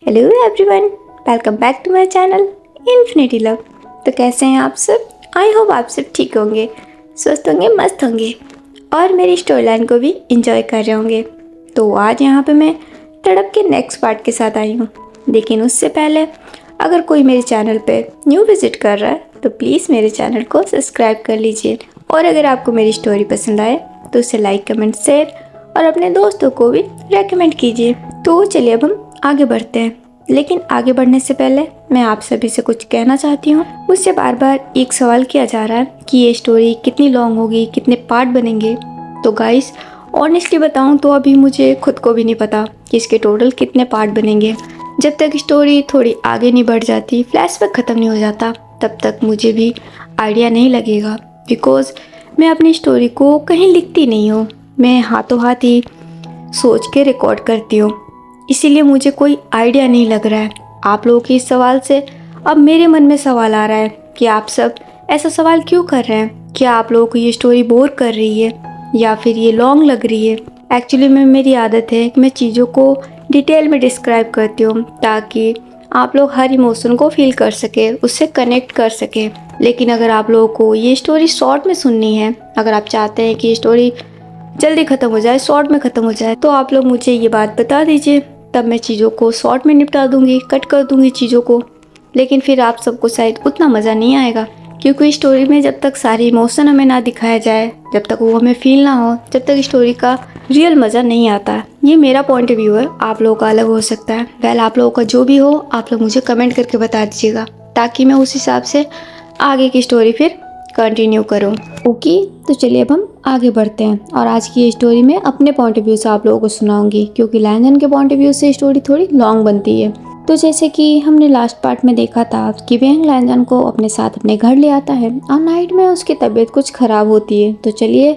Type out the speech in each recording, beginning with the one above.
Hello everyone, welcome back to my channel infinity love. तो कैसे हैं आप सब? आई होप आप सब ठीक होंगे, स्वस्थ होंगे, मस्त होंगे और मेरी स्टोरी लाइन को भी इंजॉय कर रहे होंगे। तो आज यहाँ पे मैं तड़प के नेक्स्ट पार्ट के साथ आई हूँ। लेकिन उससे पहले अगर कोई मेरे चैनल पे न्यू विजिट कर रहा है तो प्लीज़ मेरे चैनल को सब्सक्राइब कर लीजिए। और अगर आपको मेरी स्टोरी पसंद आए तो उसे लाइक, कमेंट, शेयर और अपने दोस्तों को भी रेकमेंड कीजिए। तो चलिए अब हम आगे बढ़ते हैं। लेकिन आगे बढ़ने से पहले मैं आप सभी से कुछ कहना चाहती हूँ। मुझसे बार बार एक सवाल किया जा रहा है कि ये स्टोरी कितनी लॉन्ग होगी, कितने पार्ट बनेंगे। तो गाइस, ऑनेस्टली बताऊँ तो अभी मुझे खुद को भी नहीं पता कि इसके टोटल कितने पार्ट बनेंगे। जब तक स्टोरी थोड़ी आगे नहीं बढ़ जाती, फ्लैशबैक ख़त्म नहीं हो जाता, तब तक मुझे भी आइडिया नहीं लगेगा। बिकॉज मैं अपनी स्टोरी को कहीं लिखती नहीं हूँ, मैं हाथों हाथ ही सोच के रिकॉर्ड करती हूँ। इसीलिए मुझे कोई आइडिया नहीं लग रहा है। आप लोगों के इस सवाल से अब मेरे मन में सवाल आ रहा है कि आप सब ऐसा सवाल क्यों कर रहे हैं? क्या आप लोगों को ये स्टोरी बोर कर रही है या फिर ये लॉन्ग लग रही है? एक्चुअली में मेरी आदत है कि मैं चीज़ों को डिटेल में डिस्क्राइब करती हूँ ताकि आप लोग हर इमोशन को फील कर सके, उससे कनेक्ट कर सके। लेकिन अगर आप लोगों को ये स्टोरी शॉर्ट में सुननी है, अगर आप चाहते हैं कि ये स्टोरी जल्दी ख़त्म हो जाए, शॉर्ट में ख़त्म हो जाए, तो आप लोग मुझे ये बात बता दीजिए। तब मैं चीज़ों को शॉर्ट में निपटा दूंगी, कट कर दूंगी चीज़ों को। लेकिन फिर आप सबको शायद उतना मज़ा नहीं आएगा, क्योंकि स्टोरी में जब तक सारे इमोशन हमें ना दिखाया जाए, जब तक वो हमें फील ना हो, जब तक स्टोरी का रियल मज़ा नहीं आता। ये मेरा पॉइंट ऑफ व्यू है, आप लोगों का अलग हो सकता है। वेल, आप लोगों का जो भी हो, आप लोग मुझे कमेंट करके बता दीजिएगा ताकि मैं उस हिसाब से आगे की स्टोरी फिर कंटिन्यू करूँ। ओके, तो चलिए अब हम आगे बढ़ते हैं और आज की ये स्टोरी मैं अपने पॉइंट ऑफ व्यू से आप लोगों को सुनाऊंगी, क्योंकि लैंजन के पॉइंट ऑफ व्यू से स्टोरी थोड़ी लॉन्ग बनती है। तो जैसे कि हमने लास्ट पार्ट में देखा था कि वेंग लैंजन को अपने साथ अपने घर ले आता है और नाइट में उसकी तबीयत कुछ ख़राब होती है। तो चलिए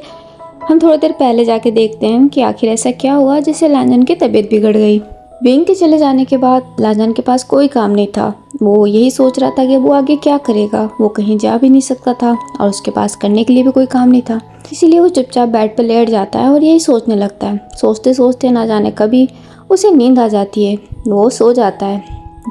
हम थोड़ी देर पहले जाके देखते हैं कि आखिर ऐसा क्या हुआ जिससे लैंजन की तबीयत बिगड़ गई। वेंग के चले जाने के बाद लैंजन के पास कोई काम नहीं था। वो यही सोच रहा था कि वो आगे क्या करेगा। वो कहीं जा भी नहीं सकता था और उसके पास करने के लिए भी कोई काम नहीं था। इसीलिए वो चुपचाप बेड पर लेट जाता है और यही सोचने लगता है। सोचते सोचते ना जाने कभी उसे नींद आ जाती है। वो सो जाता है।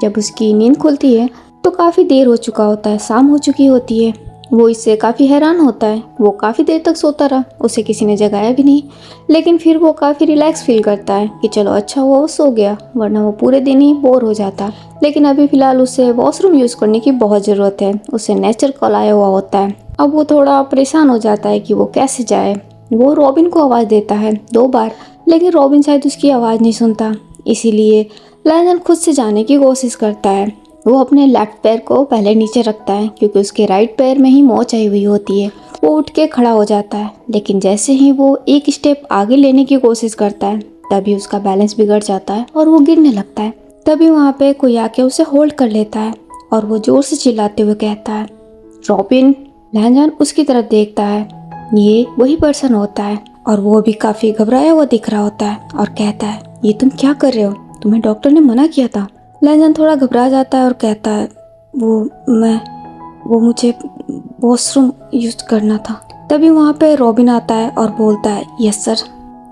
जब उसकी नींद खुलती है तो काफ़ी देर हो चुका होता है, शाम हो चुकी होती है। वो इससे काफ़ी हैरान होता है। वो काफ़ी देर तक सोता रहा, उसे किसी ने जगाया भी नहीं। लेकिन फिर वो काफ़ी रिलैक्स फील करता है कि चलो अच्छा हुआ वो सो गया, वरना वो पूरे दिन ही बोर हो जाता। लेकिन अभी फ़िलहाल उसे वॉशरूम यूज़ करने की बहुत ज़रूरत है। उसे नेचर कॉल आया हुआ होता है। अब वो थोड़ा परेशान हो जाता है कि वो कैसे जाए। वो रॉबिन को आवाज़ देता है 2 बार, लेकिन रॉबिन शायद उसकी आवाज़ नहीं सुनता। इसीलिए लैंजन खुद से जाने की कोशिश करता है। वो अपने लेफ्ट पैर को पहले नीचे रखता है क्योंकि उसके राइट पैर में ही मोच आई हुई होती है। वो उठ के खड़ा हो जाता है, लेकिन जैसे ही वो एक स्टेप आगे लेने की कोशिश करता है तभी उसका बैलेंस बिगड़ जाता है और वो गिरने लगता है। तभी वहाँ पे कोई आके उसे होल्ड कर लेता है और वो जोर से चिल्लाते हुए कहता है, रॉबिन। लैंजन उसकी तरफ देखता है। ये वही पर्सन होता है और वो भी काफ़ी घबराया हुआ दिख रहा होता है और कहता है, ये तुम क्या कर रहे हो? तुम्हें डॉक्टर ने मना किया था। लैंजन थोड़ा घबरा जाता है और कहता है, वो मुझे वॉशरूम यूज करना था। तभी वहाँ पे रॉबिन आता है और बोलता है, यस सर।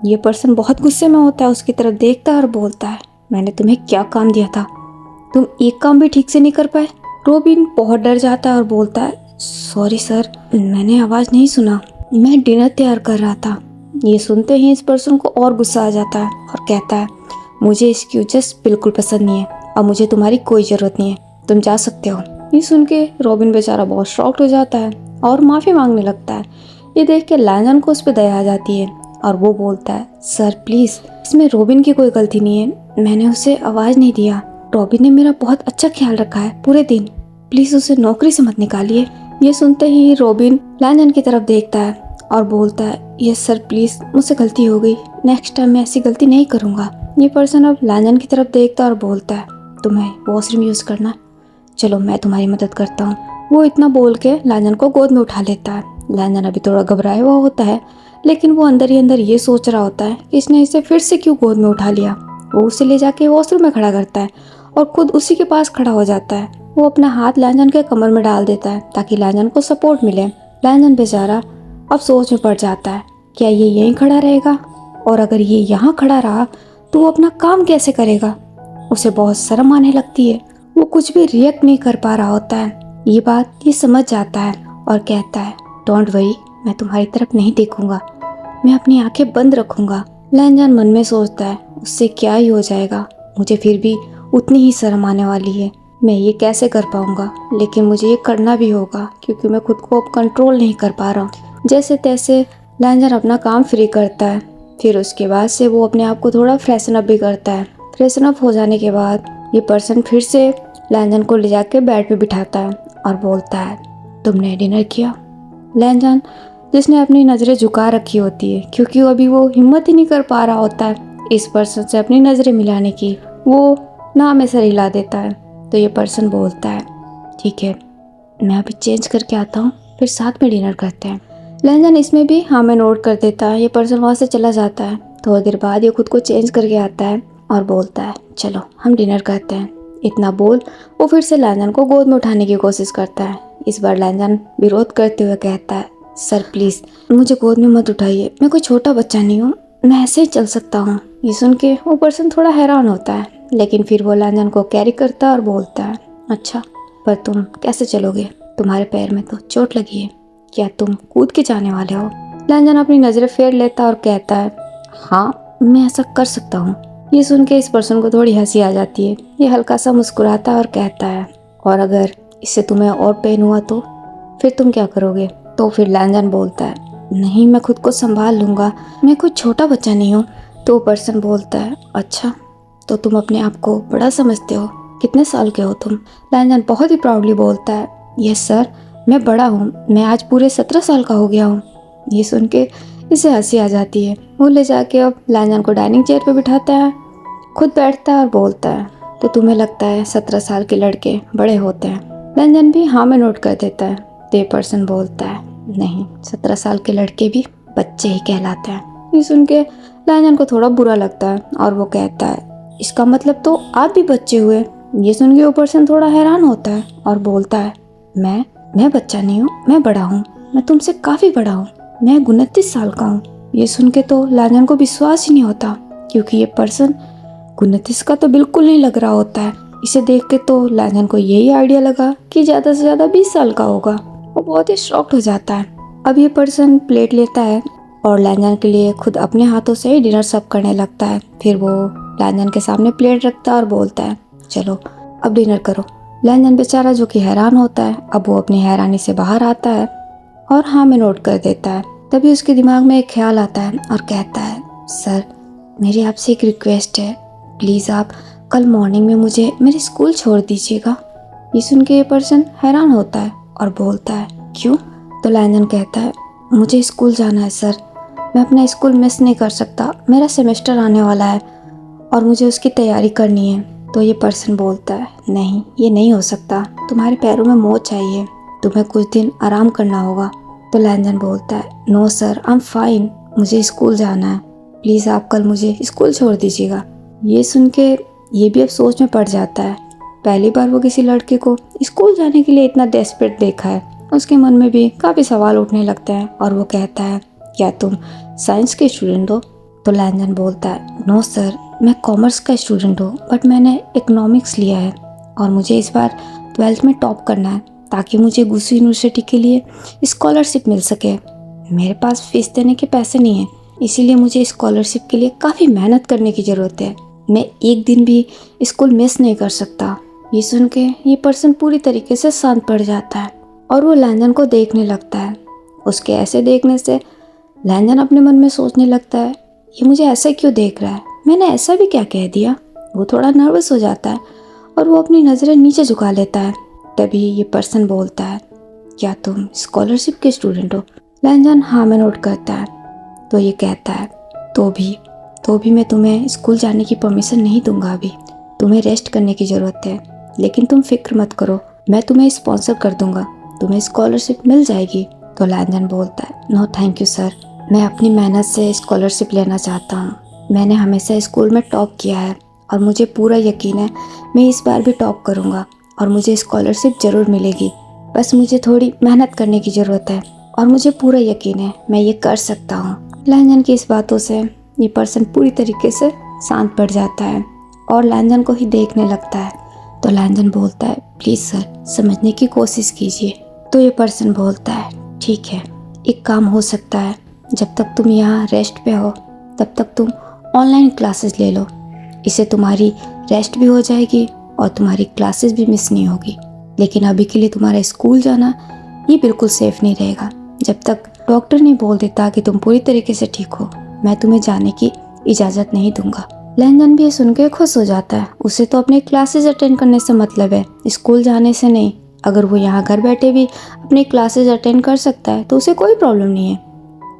ये पर्सन बहुत गुस्से में होता है, उसकी तरफ देखता है और बोलता है, मैंने तुम्हें क्या काम दिया था? तुम एक काम भी ठीक से नहीं कर पाए। रॉबिन बहुत डर जाता है और बोलता है, सॉरी सर, मैंने आवाज़ नहीं सुना, मैं डिनर तैयार कर रहा था। ये सुनते ही इस पर्सन को और गुस्सा आ जाता है और कहता है, मुझे इसकी वजह बिल्कुल पसंद नहीं है और मुझे तुम्हारी कोई ज़रूरत नहीं है, तुम जा सकते हो। ये सुन के रॉबिन बेचारा बहुत शॉक्ड हो जाता है और माफ़ी मांगने लगता है। ये देख के लैंजन को उस पर दया आ जाती है और वो बोलता है, सर प्लीज़, इसमें रॉबिन की कोई गलती नहीं है, मैंने उसे आवाज़ नहीं दिया। रॉबिन ने मेरा बहुत अच्छा ख्याल रखा है पूरे दिन, प्लीज़ उसे नौकरी से मत निकालिए। ये सुनते ही रॉबिन लैंजन की तरफ देखता है और बोलता है, यस सर प्लीज़, मुझसे गलती हो गई, नेक्स्ट टाइम मैं ऐसी गलती नहीं करूँगा। ये पर्सन अब लैंजन की तरफ देखता है और बोलता है, तुम्हें वॉशरूम यूज़ करना, चलो मैं तुम्हारी मदद करता हूँ। वो इतना बोल के लैंजन को गोद में उठा लेता है। लैंजन अभी थोड़ा घबराया हुआ होता है, लेकिन वो अंदर ही अंदर ये सोच रहा होता है कि इसने इसे फिर से क्यों गोद में उठा लिया। वो उसे ले जाके वॉशरूम में खड़ा करता है और खुद उसी के पास खड़ा हो जाता है। वो अपना हाथ लैंजन के कमर में डाल देता है ताकि लैंजन को सपोर्ट मिले। लैंजन बेचारा अब सोच में पड़ जाता है, क्या ये यहीं खड़ा रहेगा? और अगर ये यहाँ खड़ा रहा तो वो अपना काम कैसे करेगा? उसे बहुत शर्म आने लगती है। वो कुछ भी रिएक्ट नहीं कर पा रहा होता है। ये बात ये समझ जाता है और कहता है, डोंट वरी, मैं तुम्हारी तरफ नहीं देखूंगा, मैं अपनी आंखें बंद रखूंगा। लैनजान मन में सोचता है, उससे क्या ही हो जाएगा, मुझे फिर भी उतनी ही शर्म आने वाली है, मैं ये कैसे कर पाऊंगा, लेकिन मुझे ये करना भी होगा क्योंकि मैं खुद को अब कंट्रोल नहीं कर पा रहा हूँ। जैसे तैसे लैनजान अपना काम फ्री करता है। फिर उसके बाद से वो अपने आप को थोड़ा फ्रेशन अप भी करता है। फ्रेशन अप हो जाने के बाद ये पर्सन फिर से लैनजान को ले जाके बेड पे बिठाता है और बोलता है, तुमने डिनर किया? लैनजान, जिसने अपनी नज़रें झुका रखी होती है क्योंकि अभी वो हिम्मत ही नहीं कर पा रहा होता है इस पर्सन से अपनी नज़रें मिलाने की, वो ना में सर हिला देता है। तो ये पर्सन बोलता है, ठीक है, मैं अभी चेंज करके आता हूँ, फिर साथ में डिनर करते हैं। लैनजान इसमें भी हाँ में नोट कर देता है। ये पर्सन वहाँ से चला जाता है। थोड़ी देर बाद ये खुद को चेंज करके आता है और बोलता है, चलो हम डिनर करते हैं। इतना बोल वो फिर से लैनजान को गोद में उठाने की कोशिश करता है। इस बार लैनजान विरोध करते हुए कहता है, सर प्लीज़ मुझे गोद में मत उठाइए, मैं कोई छोटा बच्चा नहीं हूँ, मैं ऐसे ही चल सकता हूँ। ये सुन के वो पर्सन थोड़ा हैरान होता है, लेकिन फिर वो लैनजान को कैरी करता है और बोलता है, अच्छा पर तुम कैसे चलोगे, तुम्हारे पैर में तो चोट लगी है, क्या तुम कूद के जाने वाले हो? लैनजान अपनी नज़रें फेर लेता और कहता है, हाँ मैं ऐसा कर सकता हूँ। ये सुन के इस पर्सन को थोड़ी हंसी आ जाती है। ये हल्का सा मुस्कुराता और कहता है, और अगर इससे तुम्हें और पेन हुआ तो फिर तुम क्या करोगे? तो फिर लैनजान बोलता है, नहीं मैं खुद को संभाल लूँगा, मैं कोई छोटा बच्चा नहीं हूँ। तो पर्सन बोलता है, अच्छा तो तुम अपने आप को बड़ा समझते हो, कितने साल के हो तुम? लैनजान बहुत ही प्राउडली बोलता है, यस सर मैं बड़ा हूँ, मैं आज पूरे 17 साल का हो गया हूँ। ये सुन के इसे हंसी आ जाती है। वो ले जाके अब लैनजान को डाइनिंग चेयर पे बिठाता है, खुद बैठता है और बोलता है, तो तुम्हें लगता है 17 साल के लड़के बड़े होते हैं? लैनजान भी हाँ में नोट कर देता है। तो ये पर्सन बोलता है, नहीं 17 साल के लड़के भी बच्चे ही कहलाते हैं। ये सुन के लैनजान को थोड़ा बुरा लगता है और वो कहता है, इसका मतलब तो आप भी बच्चे हुए? ये सुन के वो पर्सन थोड़ा हैरान होता है और बोलता है, मैं बच्चा नहीं हूँ, मैं बड़ा हूँ, मैं तुमसे काफ़ी बड़ा हूँ, मैं 29 साल का हूँ। ये सुन के तो लैनजान को विश्वास ही नहीं होता क्योंकि ये पर्सन 29 का तो बिल्कुल नहीं लग रहा होता है। इसे देख के तो लैनजान को यही आइडिया लगा कि ज़्यादा से ज़्यादा 20 साल का होगा। वो बहुत ही शॉक्ड हो जाता है। अब ये पर्सन प्लेट लेता है और लैनजान के लिए खुद अपने हाथों से ही डिनर सर्व करने लगता है। फिर वो लैनजान के सामने प्लेट रखता है और बोलता है, चलो अब डिनर करो। लैनजान बेचारा जो कि हैरान होता है, अब वो अपनी हैरानी से बाहर आता है और हाँ में नोट कर देता है। तभी उसके दिमाग में एक ख्याल आता है और कहता है, सर मेरी आपसे एक रिक्वेस्ट है, प्लीज़ आप कल मॉर्निंग में मुझे मेरे स्कूल छोड़ दीजिएगा। ये सुन के ये पर्सन हैरान होता है और बोलता है, क्यों? तो लैनजान कहता है, मुझे स्कूल जाना है सर, मैं अपना स्कूल मिस नहीं कर सकता, मेरा सेमेस्टर आने वाला है और मुझे उसकी तैयारी करनी है। तो ये पर्सन बोलता है, नहीं ये नहीं हो सकता, तुम्हारे पैरों में मोच चाहिए, तुम्हें कुछ दिन आराम करना होगा। तो लैनजान बोलता है, no sir I am fine, मुझे स्कूल जाना है, प्लीज़ आप कल मुझे स्कूल छोड़ दीजिएगा। ये सुन के ये भी अब सोच में पड़ जाता है। पहली बार वो किसी लड़के को स्कूल जाने के लिए इतना डेस्परेट देखा है। उसके मन में भी काफ़ी सवाल उठने लगते हैं और वो कहता है, क्या तुम साइंस के स्टूडेंट हो? तो लैनजान बोलता है, नो सर मैं कॉमर्स का स्टूडेंट हूँ, बट मैंने इकोनॉमिक्स लिया है और मुझे इस बार 12th में टॉप करना है ताकि मुझे गुसू यूनिवर्सिटी के लिए स्कॉलरशिप मिल सके। मेरे पास फीस देने के पैसे नहीं हैं, इसीलिए मुझे स्कॉलरशिप के लिए काफ़ी मेहनत करने की ज़रूरत है, मैं एक दिन भी स्कूल मिस नहीं कर सकता। ये सुन के ये पर्सन पूरी तरीके से शांत पड़ जाता है और वो लैनजान को देखने लगता है। उसके ऐसे देखने से लैनजान अपने मन में सोचने लगता है, ये मुझे ऐसा क्यों देख रहा है, मैंने ऐसा भी क्या कह दिया? वो थोड़ा नर्वस हो जाता है और वो अपनी नज़रें नीचे झुका लेता है। तभी ये पर्सन बोलता है, क्या तुम स्कॉलरशिप के स्टूडेंट हो? लैनजान हाँ में नोट करता है। तो ये कहता है, तो भी मैं तुम्हें स्कूल जाने की परमिशन नहीं दूंगा, अभी तुम्हें रेस्ट करने की ज़रूरत है, लेकिन तुम फिक्र मत करो, मैं तुम्हें स्पॉन्सर कर दूंगा, तुम्हें स्कॉलरशिप मिल जाएगी। तो लैनजान बोलता है, नो थैंक यू सर, मैं अपनी मेहनत से स्कॉलरशिप लेना चाहता हूँ, मैंने हमेशा स्कूल में टॉप किया है और मुझे पूरा यकीन है मैं इस बार भी टॉप करूँगा और मुझे स्कॉलरशिप ज़रूर मिलेगी, बस मुझे थोड़ी मेहनत करने की ज़रूरत है और मुझे पूरा यकीन है मैं ये कर सकता हूँ। लैनजान की इस बातों से ये पर्सन पूरी तरीके से शांत पड़ जाता है और लैंजन को ही देखने लगता है। तो लैंजन बोलता है, प्लीज़ सर समझने की कोशिश कीजिए। तो ये पर्सन बोलता है, ठीक है, एक काम हो सकता है, जब तक तुम यहाँ रेस्ट पे हो तब तक तुम ऑनलाइन क्लासेस ले लो। इससे तुम्हारी रेस्ट भी हो जाएगी और तुम्हारी क्लासेस भी मिस नहीं होगी। लेकिन अभी के लिए तुम्हारा स्कूल जाना ये बिल्कुल सेफ नहीं रहेगा। जब तक डॉक्टर नहीं बोल देता कि तुम पूरी तरीके से ठीक हो, मैं तुम्हें जाने की इजाज़त नहीं दूंगा। लैंजन भी ये सुन के खुश हो जाता है। उसे तो अपने क्लासेस अटेंड करने से मतलब है, स्कूल जाने से नहीं। अगर वो यहाँ घर बैठे भी अपनी क्लासेस अटेंड कर सकता है तो उसे कोई प्रॉब्लम नहीं है।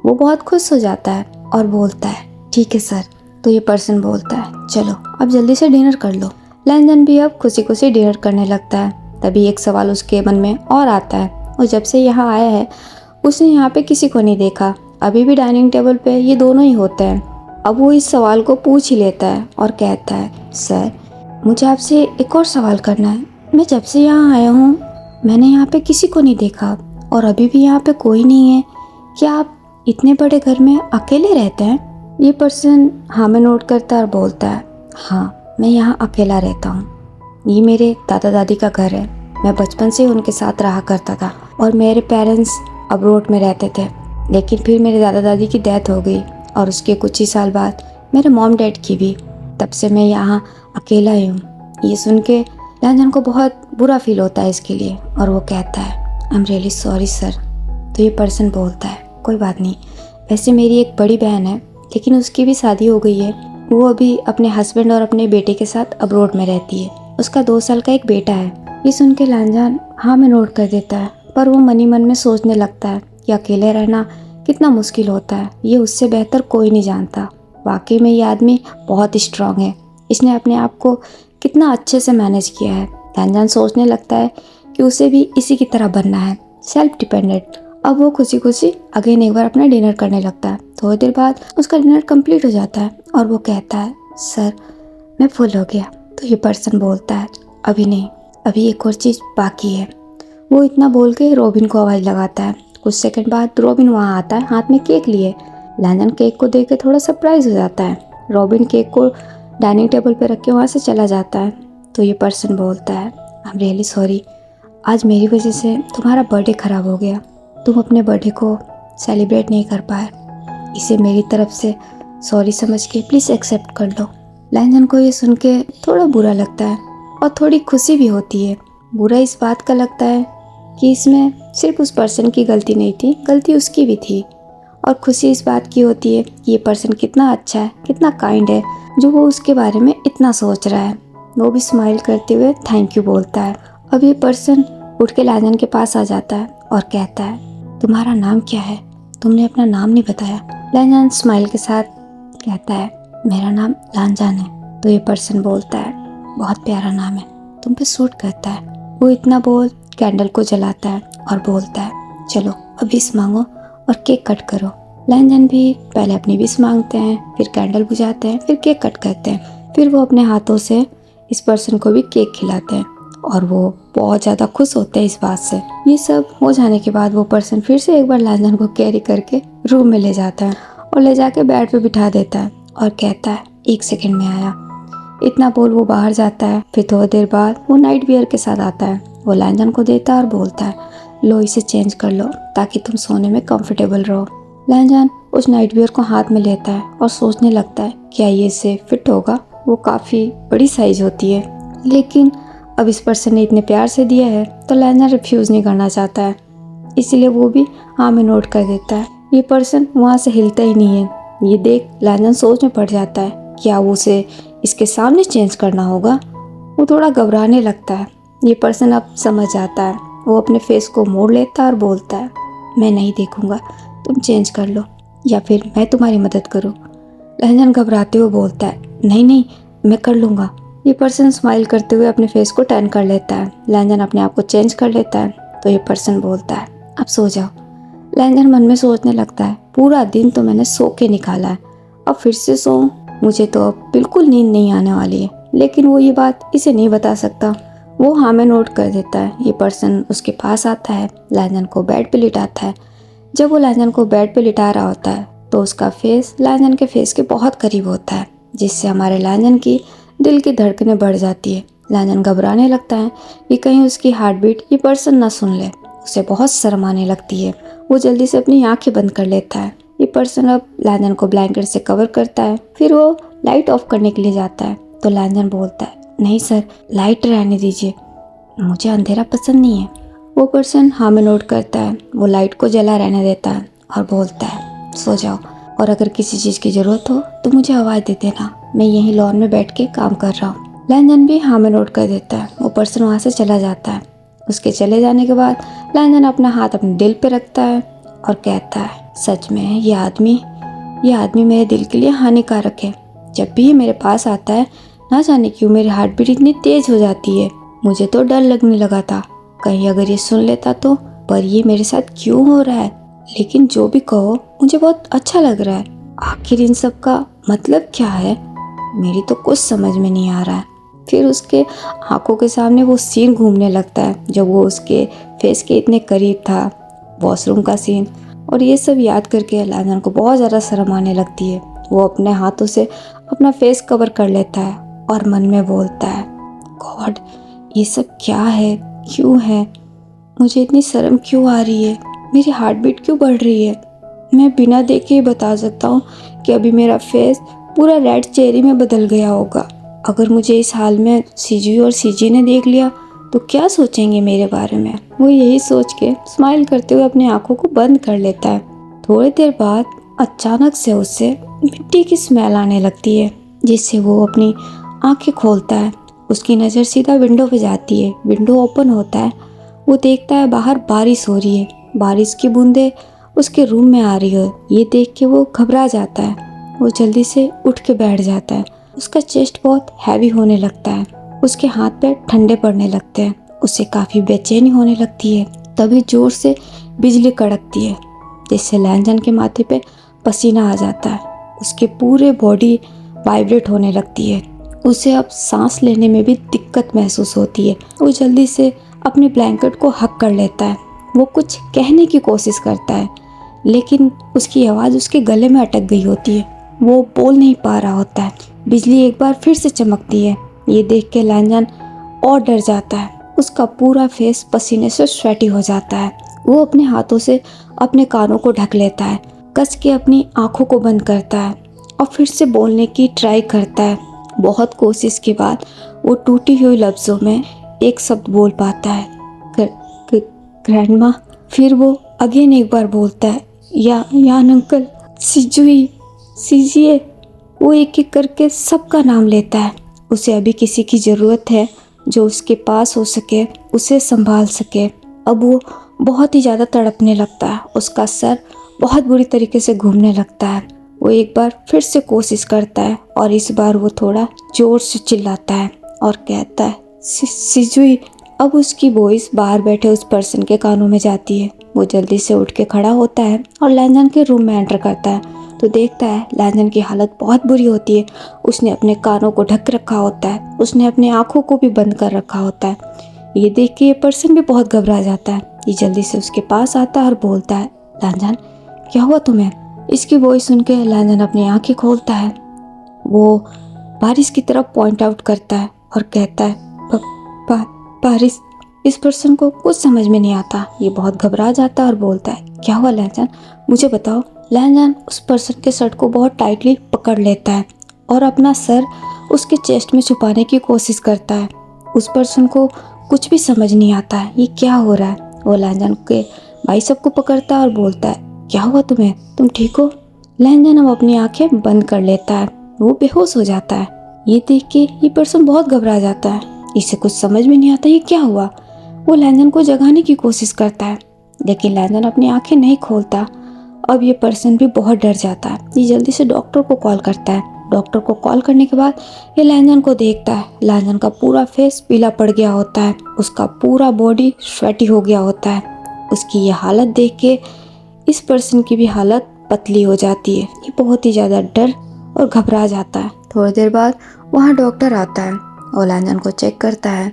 वो बहुत खुश हो जाता है और बोलता है, ठीक है सर। तो ये पर्सन बोलता है, चलो अब जल्दी से डिनर कर लो। लैंजन भी अब खुशी खुशी डिनर करने लगता है। तभी एक सवाल उसके मन में और आता है, और जब से यहाँ आया है उसने यहाँ पे किसी को नहीं देखा। अभी भी डाइनिंग टेबल पे ये दोनों ही होते हैं। अब वो इस सवाल को पूछ ही लेता है और कहता है, सर मुझे आपसे एक और सवाल करना है। मैं जब से यहाँ आया हूँ मैंने यहाँ पे किसी को नहीं देखा और अभी भी यहाँ पे कोई नहीं है। क्या आप इतने बड़े घर में अकेले रहते हैं? ये पर्सन हाँ में नोट करता है और बोलता है, हाँ मैं यहाँ अकेला रहता हूँ। ये मेरे दादा दादी का घर है। मैं बचपन से उनके साथ रहा करता था और मेरे पेरेंट्स अब्रोड में रहते थे, लेकिन फिर मेरे दादा दादी की डेथ हो गई और उसके कुछ ही साल बाद मेरे मॉम डैड की भी। तब से मैं यहाँ अकेला ही हूँ। ये सुन के लैंजन को बहुत बुरा फील होता है इसके लिए और वो कहता है, I am really sorry sir. तो ये पर्सन बोलता है, कोई बात नहीं, वैसे मेरी एक बड़ी बहन है लेकिन उसकी भी शादी हो गई है। वो अभी अपने हस्बैंड और अपने बेटे के साथ अब्रोड में रहती है। उसका 2 साल का एक बेटा है। ये सुन के लैंजन हाँ में नोट कर देता है, पर वो मन ही मन में सोचने लगता है कि अकेले रहना कितना मुश्किल होता है। ये उससे बेहतर कोई नहीं जानता। वाकई में ये आदमी बहुत स्ट्रांग है। इसने अपने आप को कितना अच्छे से मैनेज किया है। लैंजन सोचने लगता है कि उसे भी इसी की तरह बनना है, सेल्फ डिपेंडेंट। अब वो खुशी खुशी अगेन एक बार अपना डिनर करने लगता है। थोड़ी देर बाद उसका डिनर कंप्लीट हो जाता है और वो कहता है, सर मैं फुल हो गया। तो ये पर्सन बोलता है, अभी नहीं, अभी एक और चीज़ बाकी है। वो इतना बोल के रॉबिन को आवाज़ लगाता है। कुछ सेकंड बाद रॉबिन वहाँ आता है हाथ में केक लिए। लैंजन केक को देख के थोड़ा सरप्राइज हो जाता है। रॉबिन केक को डाइनिंग टेबल पे रख के वहाँ से चला जाता है। तो ये पर्सन बोलता है, आई एम रियली सॉरी, आज मेरी वजह से तुम्हारा बर्थडे ख़राब हो गया। तुम अपने बर्थडे को सेलिब्रेट नहीं कर पाए। इसे मेरी तरफ से सॉरी समझ के प्लीज़ एक्सेप्ट कर लो। लैंजन को ये सुन के थोड़ा बुरा लगता है और थोड़ी खुशी भी होती है। बुरा इस बात का लगता है कि इसमें सिर्फ उस पर्सन की गलती नहीं थी, गलती उसकी भी थी। और खुशी इस बात की होती है कि ये पर्सन कितना अच्छा है, कितना काइंड है, जो वो उसके बारे में इतना सोच रहा है। वो भी स्माइल करते हुए थैंक यू बोलता है। अब ये पर्सन उठ के लैंजन के पास आ जाता है और कहता है, तुम्हारा नाम क्या है? तुमने अपना नाम नहीं बताया। लैंजन स्माइल के साथ कहता है, मेरा नाम लांजान है। तो ये पर्सन बोलता है, बहुत प्यारा नाम है, तुम पे सूट करता है। वो इतना बोल कैंडल को जलाता है और बोलता है, चलो अब विश मांगो और केक कट करो। लैंजन भी पहले अपनी विश मांगते हैं, फिर कैंडल बुझाते हैं, फिर केक कट करते हैं। फिर वो अपने हाथों से इस पर्सन को भी केक खिलाते हैं और वो बहुत ज़्यादा खुश होते हैं इस बात से। ये सब हो जाने के बाद वो पर्सन फिर से एक बार लैंजन को कैरी करके रूम में ले जाता है और ले जाके बेड पे बिठा देता है और कहता है, 1 सेकंड में आया। इतना बोल वो बाहर जाता है। फिर थोड़ी देर बाद वो नाइट वियर के साथ आता है। वो लैंजन को देता है और बोलता है, लो इसे चेंज कर लो ताकि तुम सोने में कंफर्टेबल रहो। लैंजन उस नाइट वियर को हाथ में लेता है और सोचने लगता है, क्या ये इसे फिट होगा? वो काफ़ी बड़ी साइज होती है, लेकिन अब इस पर्सन ने इतने प्यार से दिया है तो लैंजन रिफ्यूज़ नहीं करना चाहता है, इसीलिए वो भी हाँ में नोट कर देता है। ये पर्सन वहाँ से हिलता ही नहीं है। ये देख लैंजन सोच में पड़ जाता है, क्या वो उसे इसके सामने चेंज करना होगा? वो थोड़ा घबराने लगता है। ये पर्सन अब समझ आता है। वो अपने फेस को मोड़ लेता है और बोलता है, मैं नहीं देखूंगा, तुम चेंज कर लो या फिर मैं तुम्हारी मदद करूँ। लैंजन घबराते हुए बोलता है, नहीं नहीं मैं कर लूँगा। ये पर्सन स्माइल करते हुए अपने फेस को टर्न कर लेता है। लैंजन अपने आप को चेंज कर लेता है। तो ये पर्सन बोलता है, अब सो जाओ। लैंजन मन में सोचने लगता है, पूरा दिन तो मैंने सो के निकाला है, अब फिर से सोऊं? मुझे तो अब बिल्कुल नींद नहीं आने वाली है। लेकिन वो ये बात इसे नहीं बता सकता। वो हाँ में नोट कर देता है। ये पर्सन उसके पास आता है, लैंजन को बेड पे लिटाता है। जब वो लैंजन को बेड पे लिटा रहा होता है तो उसका फेस लैंजन के फेस के बहुत करीब होता है, जिससे हमारे लैंजन की दिल की धड़कनें बढ़ जाती है। लैंजन घबराने लगता है कि कहीं उसकी हार्ट बीट ये पर्सन ना सुन ले। उसे बहुत शर्म आने लगती है। वो जल्दी से अपनी आंखें बंद कर लेता है। ये पर्सन अब लैंजन को ब्लैंकेट से कवर करता है। फिर वो लाइट ऑफ करने के लिए जाता है तो लैंजन बोलता है, नहीं सर, लाइट रहने दीजिए, मुझे अंधेरा पसंद नहीं है। वो पर्सन हाँ में नोट करता है। वो लाइट को जला रहने देता है और बोलता है, सो जाओ, और अगर किसी चीज़ की ज़रूरत हो तो मुझे आवाज़ दे देना, मैं यहीं लॉन में बैठ के काम कर रहा हूँ। लैंजन भी हाँ में नोट कर देता है। वो पर्सन वहाँ से चला जाता है। उसके चले जाने के बाद लैंजन अपना हाथ अपने दिल पे रखता है और कहता है, सच में ये आदमी मेरे दिल के लिए हानिकारक है। जब भी ये मेरे पास आता है, ना जाने क्यों मेरी हार्ट बीट इतनी तेज हो जाती है। मुझे तो डर लगने लगा था कहीं अगर ये सुन लेता तो, पर ये मेरे साथ क्यों हो रहा है। लेकिन जो भी कहो, मुझे बहुत अच्छा लग रहा है। आखिर इन सब का मतलब क्या है, मेरी तो कुछ समझ में नहीं आ रहा है। फिर उसके आंखों के सामने वो सीन घूमने लगता है जब वो उसके फेस के इतने करीब था, वॉशरूम का सीन। और ये सब याद करके लैंजन को बहुत ज़्यादा शर्म आने लगती है। वो अपने हाथों से अपना फेस कवर कर लेता है और मन में बोलता है, गॉड, ये सब क्या है, क्यों है, मुझे इतनी शर्म क्यों आ रही है, मेरी हार्ट बीट क्यों बढ़ रही है। मैं बिना देखे ही बता सकता हूँ कि अभी मेरा फेस पूरा रेड चेरी में बदल गया होगा। अगर मुझे इस हाल में सीजू और सीजी ने देख लिया तो क्या सोचेंगे मेरे बारे में। वो यही सोच के स्माइल करते हुए अपनी आंखों को बंद कर लेता है। थोड़ी देर बाद अचानक से उसे मिट्टी की स्मेल आने लगती है, जिससे वो अपनी आंखें खोलता है। उसकी नज़र सीधा विंडो पे जाती है। विंडो ओपन होता है। वो देखता है बाहर बारिश हो रही है। बारिश की बूंदें उसके रूम में आ रही है। ये देख के वो घबरा जाता है। वो जल्दी से उठ के बैठ जाता है। उसका चेस्ट बहुत हैवी होने लगता है। उसके हाथ पैर ठंडे पड़ने लगते हैं। उसे काफ़ी बेचैनी होने लगती है। तभी जोर से बिजली कड़कती है, जिससे लैंजन के माथे पे पसीना आ जाता है। उसके पूरे बॉडी वाइब्रेट होने लगती है। उसे अब सांस लेने में भी दिक्कत महसूस होती है। वो जल्दी से अपने ब्लैंकेट को हक कर लेता है। वो कुछ कहने की कोशिश करता है, लेकिन उसकी आवाज़ उसके गले में अटक गई होती है। वो बोल नहीं पा रहा होता है। बिजली एक बार फिर से चमकती है। ये देख के लैंजन और डर जाता है। उसका पूरा फेस पसीने से स्वेटी हो जाता है। वो अपने हाथों से अपने कानों को ढक लेता है, कस के अपनी आंखों को बंद करता है और फिर से बोलने की ट्राई करता है। बहुत कोशिश के बाद वो टूटी हुई लफ्ज़ों में एक शब्द बोल पाता है, ग्रैंडमा। फिर वो अगेन एक बार बोलता है, यान अंकल, सिजुई, सीजिए। वो एक एक करके सबका नाम लेता है। उसे अभी किसी की ज़रूरत है जो उसके पास हो सके, उसे संभाल सके। अब वो बहुत ही ज़्यादा तड़पने लगता है। उसका सर बहुत बुरी तरीके से घूमने लगता है। वो एक बार फिर से कोशिश करता है और इस बार वो थोड़ा ज़ोर से चिल्लाता है और कहता है, सिजुई। अब उसकी वॉइस बाहर बैठे उस पर्सन के कानों में जाती है। वो जल्दी से उठ के खड़ा होता है और लैंजन के रूम में एंटर करता है तो देखता है लैंजन की हालत बहुत बुरी होती है। उसने अपने कानों को ढक रखा होता है। उसने अपनी आंखों को भी बंद कर रखा होता है। ये देख के ये पर्सन भी बहुत घबरा जाता है। ये जल्दी से उसके पास आता है और बोलता है, लैंजन, क्या हुआ तुम्हें। इसकी वॉइस सुन के लैंजन अपनी आंखें खोलता है। वो बारिश की तरफ पॉइंट आउट करता है और कहता है, बारिश। इस पर्सन को कुछ समझ में नहीं आता। ये बहुत घबरा जाता है और बोलता है, क्या हुआ लैंजन, मुझे बताओ। लैंजन उस पर्सन के शर्ट को बहुत टाइटली पकड़ लेता है और अपना सर उसके चेस्ट में छुपाने की कोशिश करता है। उस पर्सन को कुछ भी समझ नहीं आता है ये क्या हो रहा है। वो लैंजन के बाइसेप को पकड़ता है और बोलता है, क्या हुआ तुम्हें, तुम ठीक हो। लैंजन अब अपनी आंखें बंद कर लेता है। वो बेहोश हो जाता है। ये देख के ये पर्सन बहुत घबरा जाता है। इसे कुछ समझ में नहीं आता ये क्या हुआ। वो लैंजन को जगाने की कोशिश करता है, लेकिन लैंजन अपनी आंखें नहीं खोलता। अब ये पर्सन भी बहुत डर जाता है। ये जल्दी से डॉक्टर को कॉल करता है। डॉक्टर को कॉल करने के बाद ये लैंजन को देखता है। लैंजन का पूरा फेस पीला पड़ गया होता है। उसका पूरा बॉडी स्वेटी हो गया होता है। उसकी ये हालत देख के इस पर्सन की भी हालत पतली हो जाती है। ये बहुत ही ज़्यादा डर और घबरा जाता है। थोड़ी देर बाद वहाँ डॉक्टर आता है और लैंजन को चेक करता है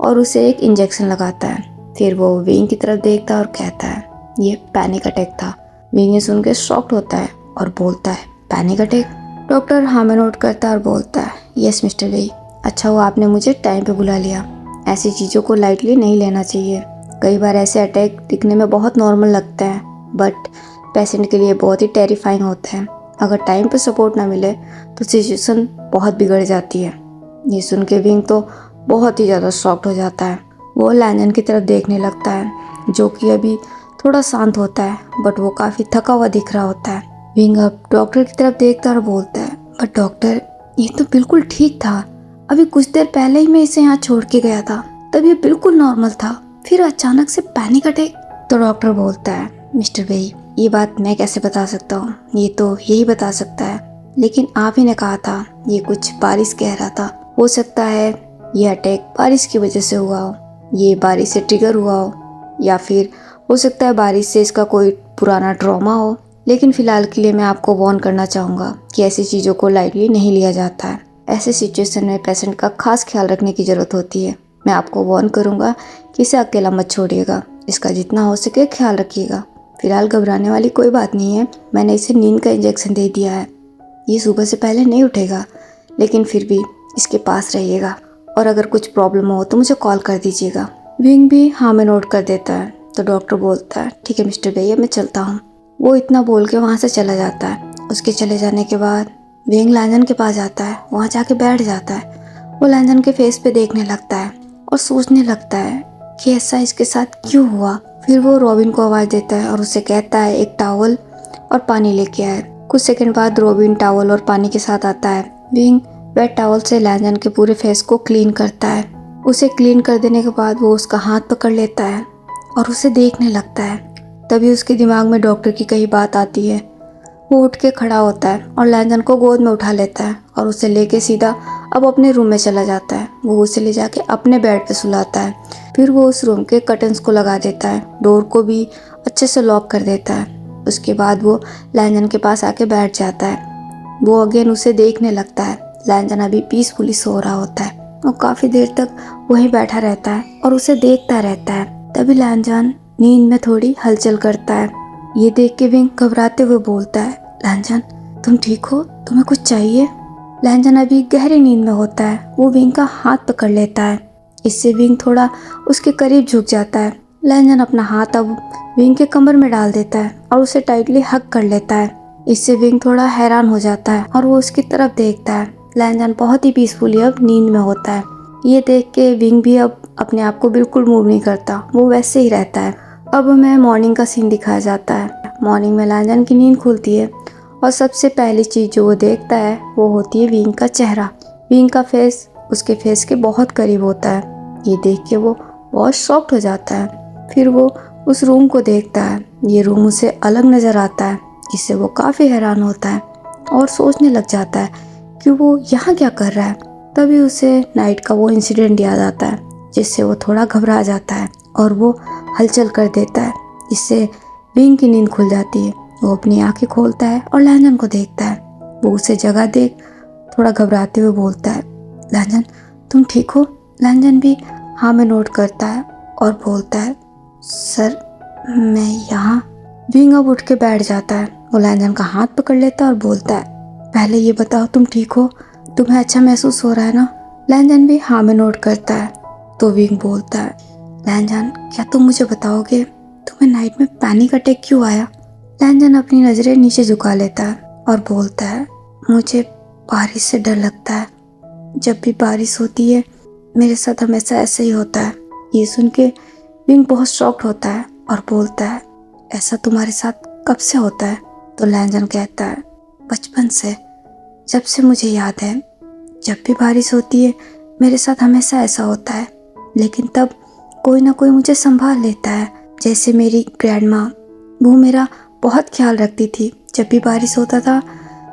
और उसे एक इंजेक्शन लगाता है। फिर वो विंग की तरफ देखता है और कहता है, ये पैनिक अटैक था। विंग ये सुन के शॉक्ड होता है और बोलता है, पैनिक अटैक। डॉक्टर हाँ में नोट करता है और बोलता है, यस मिस्टर वे, अच्छा हुआ आपने मुझे टाइम पे बुला लिया। ऐसी चीज़ों को लाइटली नहीं लेना चाहिए। कई बार ऐसे अटैक दिखने में बहुत नॉर्मल लगते हैं, बट पेशेंट के लिए बहुत ही टेरिफाइंग होता है। अगर टाइम पे सपोर्ट ना मिले तो सिचुएशन बहुत बिगड़ जाती है। ये सुन के विंग तो बहुत ही ज़्यादा शॉक्ड हो जाता है। वो लैंजन की तरफ देखने लगता है, जो कि अभी थोड़ा शांत होता है, बट वो काफ़ी थका हुआ दिख रहा होता है। विंग अब डॉक्टर की तरफ देखता है और बोलता है, बट डॉक्टर, ये तो बिल्कुल ठीक था। अभी कुछ देर पहले ही मैं इसे यहाँ छोड़ के गया था, तब ये बिल्कुल नॉर्मल था, फिर अचानक से पैनिक अटैक। तो डॉक्टर बोलता है, मिस्टर बेई, ये बात मैं कैसे बता सकता हूँ, ये तो यही बता सकता है। लेकिन आप ही ने कहा था ये कुछ बारिश कह रहा था। हो सकता है ये अटैक बारिश की वजह से हुआ हो, ये बारिश से ट्रिगर हुआ हो, या फिर हो सकता है बारिश से इसका कोई पुराना ट्रॉमा हो। लेकिन फिलहाल के लिए मैं आपको वार्न करना चाहूँगा कि ऐसी चीज़ों को लाइटली नहीं लिया जाता है। ऐसे सिचुएशन में पेशेंट का खास ख्याल रखने की ज़रूरत होती है। मैं आपको वार्न करूँगा कि इसे अकेला मत छोड़िएगा, इसका जितना हो सके ख्याल रखिएगा। फिलहाल घबराने वाली कोई बात नहीं है, मैंने इसे नींद का इंजेक्शन दे दिया है। ये सुबह से पहले नहीं उठेगा, लेकिन फिर भी इसके पास रहिएगा, और अगर कुछ प्रॉब्लम हो तो मुझे कॉल कर दीजिएगा। विंग भी हाँ में नोट कर देता है। तो डॉक्टर बोलता है, ठीक है मिस्टर भैया, मैं चलता हूँ। वो इतना बोल के वहाँ से चला जाता है। उसके चले जाने के बाद विंग लैंजन के पास जाता है, वहाँ जाके बैठ जाता है। वो लैंजन के फेस पे देखने लगता है और सोचने लगता है कि ऐसा इसके साथ क्यों हुआ। फिर वो रॉबिन को आवाज़ देता है और उससे कहता है एक टॉवल और पानी लेके आए। कुछ सेकंड बाद रॉबिन टॉवल और पानी के साथ आता है। विंग वेट टॉवल से लैंजन के पूरे फेस को क्लीन करता है। उसे क्लीन कर देने के बाद वो उसका हाथ पकड़ लेता है और उसे देखने लगता है। तभी उसके दिमाग में डॉक्टर की कही बात आती है। वो उठ के खड़ा होता है और लैंजन को गोद में उठा लेता है और उसे लेके सीधा अब अपने रूम में चला जाता है। वो उसे ले जाके अपने बेड पे सुलाता है। फिर वो उस रूम के कर्टन्स को लगा देता है, डोर को भी अच्छे से लॉक कर देता है। उसके बाद वो लैंजन के पास आके बैठ जाता है। वो अगेन उसे देखने लगता है। लैंजन अभी पीसफुली सो रहा होता है। वो काफ़ी देर तक वहीं बैठा रहता है और उसे देखता रहता है। तभी लैंजन नींद में थोड़ी हलचल करता है। ये देख के विंग घबराते हुए बोलता है, लैंजन तुम ठीक हो, तुम्हें कुछ चाहिए? लैंजन अभी गहरी नींद में होता है। वो विंग का हाथ पकड़ लेता है। इससे विंग थोड़ा उसके करीब झुक जाता है। लैंजन अपना हाथ अब विंग के कमर में डाल देता है और उसे टाइटली हग कर लेता है। इससे विंग थोड़ा हैरान हो जाता है और वो उसकी तरफ देखता है। लैंजन बहुत ही पीसफुली अब नींद में होता है। ये देख के विंग भी अब अपने आप को बिल्कुल मूव नहीं करता, वो वैसे ही रहता है। अब हमें मॉर्निंग का सीन दिखाया जाता है। मॉर्निंग में लैंजन की नींद खुलती है और सबसे पहली चीज़ जो वो देखता है वो होती है विंग का चेहरा। विंग का फेस उसके फेस के बहुत करीब होता है। ये देख के वो बहुत शॉक्ड हो जाता है। फिर वो उस रूम को देखता है। ये रूम उसे अलग नज़र आता है, जिससे वो काफ़ी हैरान होता है और सोचने लग जाता है कि वो यहाँ क्या कर रहा है। तभी उसे नाइट का वो इंसिडेंट याद आता है, जिससे वो थोड़ा घबरा जाता है और वो हलचल कर देता है। इससे विंग की नींद खुल जाती है। वो अपनी आंखें खोलता है और लैंजन को देखता है। वो उसे जगह देख थोड़ा घबराते हुए बोलता है, लैंजन तुम ठीक हो? लैंजन भी हाँ में नोट करता है और बोलता है, सर मैं यहाँ। विंग अब उठ के बैठ जाता है। वो लैंजन का हाथ पकड़ लेता है और बोलता है, पहले ये बताओ तुम ठीक हो, तुम्हें अच्छा महसूस हो रहा है ना? लैंजन भी हाँ में नोट करता है। तो विंग बोलता है, लैंजन क्या तुम मुझे बताओगे तुम्हें नाइट में पैनिक अटैक क्यों आया? लैंजन अपनी नज़रें नीचे झुका लेता है और बोलता है, मुझे बारिश से डर लगता है। जब भी बारिश होती है मेरे साथ हमेशा ऐसे ही होता है। ये सुन के विंग बहुत शॉक्ड होता है और बोलता है, ऐसा तुम्हारे साथ कब से होता है? तो लैंजन कहता है, बचपन से, जब से मुझे याद है। जब भी बारिश होती है मेरे साथ हमेशा ऐसा होता है, लेकिन तब कोई ना कोई मुझे संभाल लेता है। जैसे मेरी ग्रैंड माँ, वो मेरा बहुत ख्याल रखती थी। जब भी बारिश होता था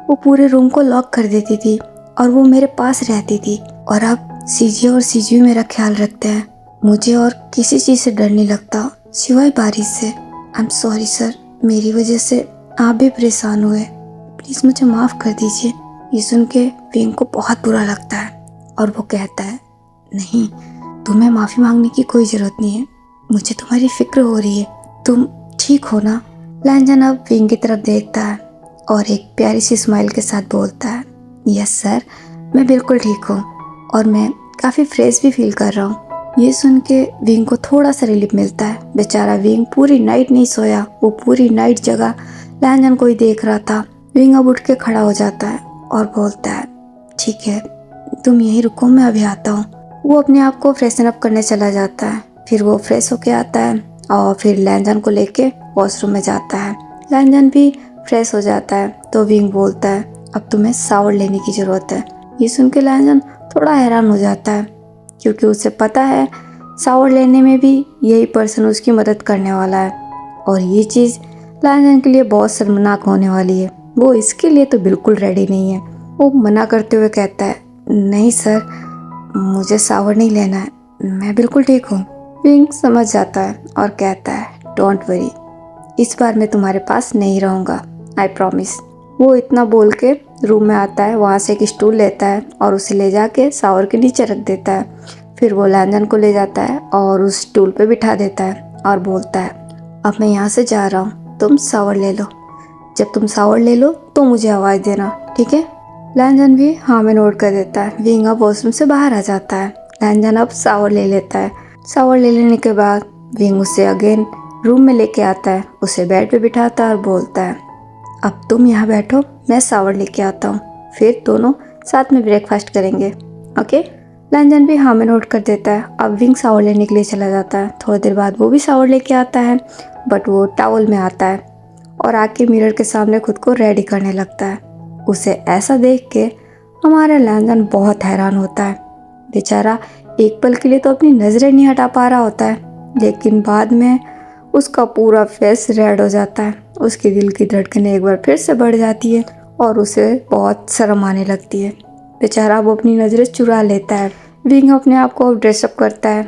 वो पूरे रूम को लॉक कर देती थी और वो मेरे पास रहती थी। और अब सीजी और सीजी मेरा ख्याल रखते हैं। मुझे और किसी चीज़ से डर नहीं लगता सिवाय बारिश से। आई एम सॉरी सर, मेरी वजह से आप भी परेशान हुए, प्लीज़ मुझे माफ़ कर दीजिए। ये सुन के विंग को बहुत बुरा लगता है और वो कहता है, नहीं, तुम्हें माफ़ी मांगने की कोई ज़रूरत नहीं है, मुझे तुम्हारी फिक्र हो रही है, तुम ठीक हो ना? लैंजन अब विंग की तरफ देखता है और एक प्यारी सी स्माइल के साथ बोलता है, यस सर, मैं बिल्कुल ठीक हूँ। और मैं काफ़ी फ्रेश भी फील कर रहा हूँ। ये सुन के विंग को थोड़ा सा रिलीफ मिलता है। बेचारा विंग पूरी नाइट नहीं सोया, वो पूरी नाइट जगह लैंजन को ही देख रहा था। विंग अब उठ के खड़ा हो जाता है और बोलता है, ठीक है तुम यहीं रुको, मैं अभी आता हूँ। वो अपने आप को फ्रेशन अप करने चला जाता है। फिर वो फ्रेश होके आता है और फिर लैंजन को लेके वॉशरूम में जाता है। लैंजन भी फ्रेश हो जाता है तो विंग बोलता है, अब तुम्हें शावर लेने की ज़रूरत है। ये सुन के लैंजन थोड़ा हैरान हो जाता है क्योंकि उसे पता है शावर लेने में भी यही पर्सन उसकी मदद करने वाला है और ये चीज़ लैंजन के लिए बहुत शर्मनाक होने वाली है। वो इसके लिए तो बिल्कुल रेडी नहीं है। वो मना करते हुए कहता है, नहीं सर, मुझे शावर नहीं लेना है, मैं बिल्कुल ठीक हूँ। विंग समझ जाता है और कहता है, डोंट वरी, इस बार मैं तुम्हारे पास नहीं रहूँगा, आई प्रॉमिस। वो इतना बोल के रूम में आता है, वहाँ से एक स्टूल लेता है और उसे ले जाके शावर के नीचे रख देता है। फिर वो लैंजन को ले जाता है और उस स्टूल पे बिठा देता है और बोलता है, अब मैं यहाँ से जा रहा हूँ, तुम शावर ले लो। जब तुम शावर ले लो तो मुझे आवाज़ देना, ठीक है? लैंजन भी हाँ में नोट कर देता है। विंग अब वॉशरूम से बाहर आ जाता है। लैंजन अब शावर ले लेता है। शावर ले लेने के बाद विंग उसे अगेन रूम में लेके आता है, उसे बेड पे बिठाता है और बोलता है, अब तुम यहाँ बैठो, मैं शावर लेके आता हूँ, फिर दोनों साथ में ब्रेकफास्ट करेंगे, ओके? लैंजन भी हाँ में नोट कर देता है। अब विंग शावर लेने के लिए चला जाता है। थोड़ी देर बाद वो भी शावर लेके आता है, बट वो टॉवल में आता है और आके मिरर के सामने खुद को रेडी करने लगता है। उसे ऐसा देख के हमारा लैंजन बहुत हैरान होता है। बेचारा एक पल के लिए तो अपनी नज़रें नहीं हटा पा रहा होता है, लेकिन बाद में उसका पूरा फेस रेड हो जाता है। उसके दिल की धड़कनें एक बार फिर से बढ़ जाती है और उसे बहुत शर्म आने लगती है। बेचारा अब अपनी नज़रें चुरा लेता है। विंग अपने आप को ड्रेसअप करता है।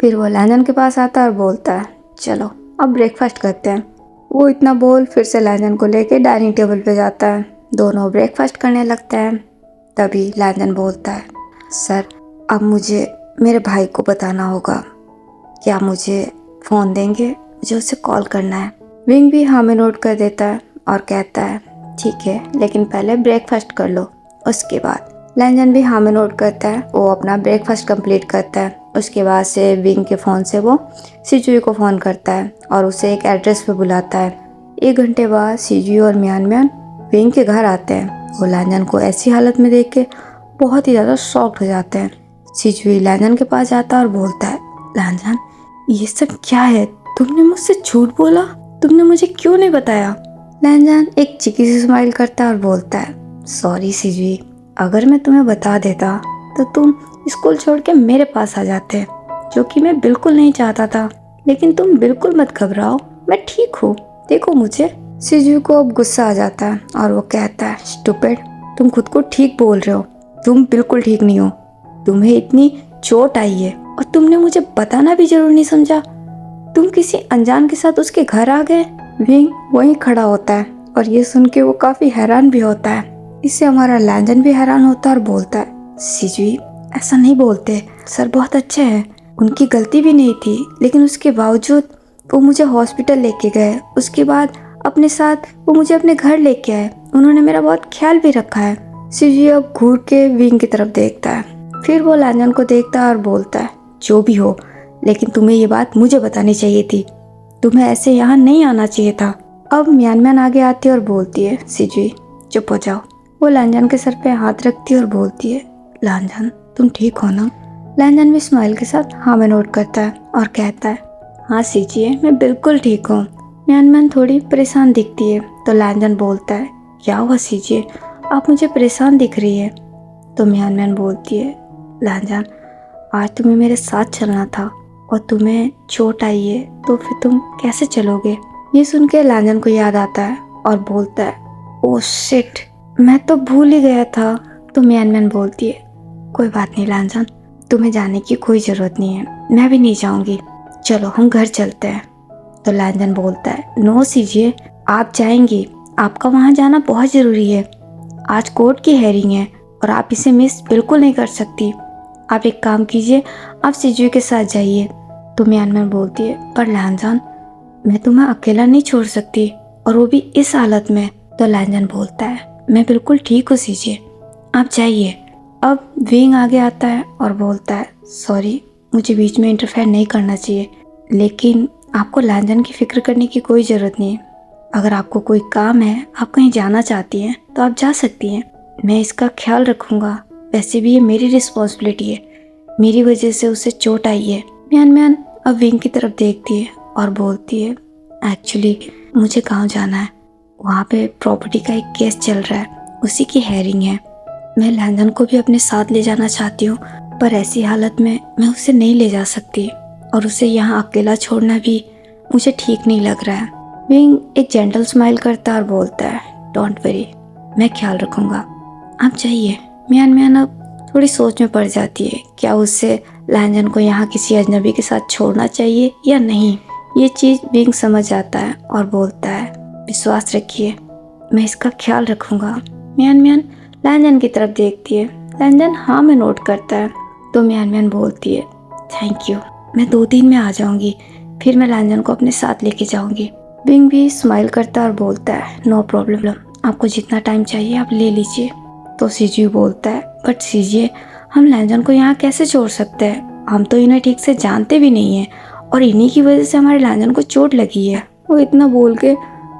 फिर वो लैंजन के पास आता है और बोलता है, चलो अब ब्रेकफास्ट करते हैं। वो इतना बोल फिर से लैंजन को लेके डाइनिंग टेबल पे जाता है। दोनों ब्रेकफास्ट करने लगते हैं। तभी लैंजन बोलता है, सर अब मुझे मेरे भाई को बताना होगा, क्या मुझे फ़ोन देंगे, मुझे उसे कॉल करना है। विंग भी हाँ में नोट कर देता है और कहता है, ठीक है, लेकिन पहले ब्रेकफास्ट कर लो, उसके बाद। लैंजन भी हाँ में नोट करता है। वो अपना ब्रेकफास्ट कंप्लीट करता है। उसके बाद से विंग के फ़ोन से वो सिजुई को फ़ोन करता है और उसे एक एड्रेस पे बुलाता है। 1 घंटे बाद सिजुई और म्यान विंग के घर आते हैं। वो लैंजन को ऐसी हालत में देख के बहुत ही ज़्यादा शॉक्ड हो जाते हैं। सिजुई लैंजन के पास जाता है और बोलता है, लैंजन ये सब क्या है, तुमने मुझसे झूठ बोला, तुमने मुझे क्यों नहीं बताया? लैंजन एक चिकी सी स्माइल करता है और बोलता है, सॉरी सिजुई, अगर मैं तुम्हें बता देता तो तुम स्कूल छोड़ के मेरे पास आ जाते, जो कि मैं बिल्कुल नहीं चाहता था। लेकिन तुम बिल्कुल मत घबराओ, मैं ठीक हूँ, देखो मुझे। सिजुई को अब गुस्सा आ जाता है और वो कहता है, स्टूपिड, तुम खुद को ठीक बोल रहे हो, तुम बिल्कुल ठीक नहीं हो, तुम्हें इतनी चोट आई है और तुमने मुझे बताना भी जरूर नहीं समझा, तुम किसी अनजान के साथ उसके घर आ गए। विंग वहीं खड़ा होता है और ये सुन के वो काफी हैरान भी होता है। इससे हमारा लैंजन भी हैरान होता है और बोलता है, सिजुई ऐसा नहीं बोलते, सर बहुत अच्छे हैं, उनकी गलती भी नहीं थी, लेकिन उसके बावजूद वो मुझे हॉस्पिटल लेके गए, उसके बाद अपने साथ वो मुझे अपने घर लेके आए, उन्होंने मेरा बहुत ख्याल भी रखा है। सिजुई अब घूर के विंग की तरफ देखता है, फिर वो लैंजन को देखता है और बोलता है, जो भी हो, लेकिन तुम्हें ये बात मुझे बतानी चाहिए थी, तुम्हें ऐसे यहाँ नहीं आना चाहिए था। अब म्यान आगे आती है और बोलती है, सिजुई चुप हो जाओ। वो लैंजन के सर पे हाथ रखती है और बोलती है, लैंजन तुम ठीक हो ना? लैंजन भी स्माइल के साथ हाँ में नोट करता है और कहता है, हाँ सिजुई मैं बिल्कुल ठीक हूँ। म्यान थोड़ी परेशान दिखती है तो लैंजन बोलता है, क्या हुआ सिजुई, आप मुझे परेशान दिख रही है? तो म्यान बोलती है, लैंजन आज तुम्हें मेरे साथ चलना था और तुम्हें चोट आई है, तो फिर तुम कैसे चलोगे? ये सुन के लैंजन को याद आता है और बोलता है, ओह शिट, मैं तो भूल ही गया था। तो म्यान बोलती है, कोई बात नहीं लैंजन, तुम्हें जाने की कोई ज़रूरत नहीं है, मैं भी नहीं जाऊंगी, चलो हम घर चलते हैं। तो लैंजन बोलता है, नो सिजुई आप जाएंगी, आपका वहाँ जाना बहुत ज़रूरी है, आज कोर्ट की हेयरिंग है और आप इसे मिस बिल्कुल नहीं कर सकती। आप एक काम कीजिए, आप सिजुई के साथ जाइए। तो म्यान बोलती है, पर लैंजन मैं तुम्हें अकेला नहीं छोड़ सकती, और वो भी इस हालत में। तो लैंजन बोलता है, मैं बिल्कुल ठीक हूँ सिजुई, आप जाइए। अब विंग आगे आता है और बोलता है, सॉरी, मुझे बीच में इंटरफेयर नहीं करना चाहिए, लेकिन आपको लैंजन की फ़िक्र करने की कोई ज़रूरत नहीं है। अगर आपको कोई काम है, आप कहीं जाना चाहती हैं, तो आप जा सकती हैं। मैं इसका ख्याल रखूँगा। वैसे भी ये मेरी रिस्पॉन्सिबिलिटी है, मेरी वजह से उसे चोट आई है। म्यान म्यान अब विंग की तरफ देखती है और बोलती है, एक्चुअली मुझे गाँव जाना है, वहाँ पे प्रॉपर्टी का एक केस चल रहा है, उसी की हेयरिंग है। मैं लैंजन को भी अपने साथ ले जाना चाहती हूँ, पर ऐसी हालत में मैं उसे नहीं ले जा सकती और उसे यहाँ अकेला छोड़ना भी मुझे ठीक नहीं लग रहा है। विंग एक जेंटल स्माइल करता और बोलता है, डोंट वरी, मैं ख्याल रखूँगा, आप जाइए। म्यान म्यान अब थोड़ी सोच में पड़ जाती है, क्या उससे लैंजन को यहाँ किसी अजनबी के साथ छोड़ना चाहिए या नहीं। ये चीज़ विंग समझ जाता है और बोलता है, विश्वास रखिए, मैं इसका ख्याल रखूँगा। म्यान म्यान लैंजन की तरफ देखती है। लैंजन हाँ में नोट करता है तो म्यान म्यान बोलती है, थैंक यू, मैं 2 दिन में आ जाऊँगी, फिर मैं लैंजन को अपने साथ लेके जाऊँगी। विंग भी स्माइल करता है और बोलता है, नो प्रॉब्लम, आपको जितना टाइम चाहिए आप ले लीजिए। तो सीजी बोलता है, बट सीजी, हम लैंजन को यहाँ कैसे छोड़ सकते हैं, हम तो इन्हें ठीक से जानते भी नहीं हैं और इन्हीं की वजह से हमारे लैंजन को चोट लगी है। वो इतना बोल के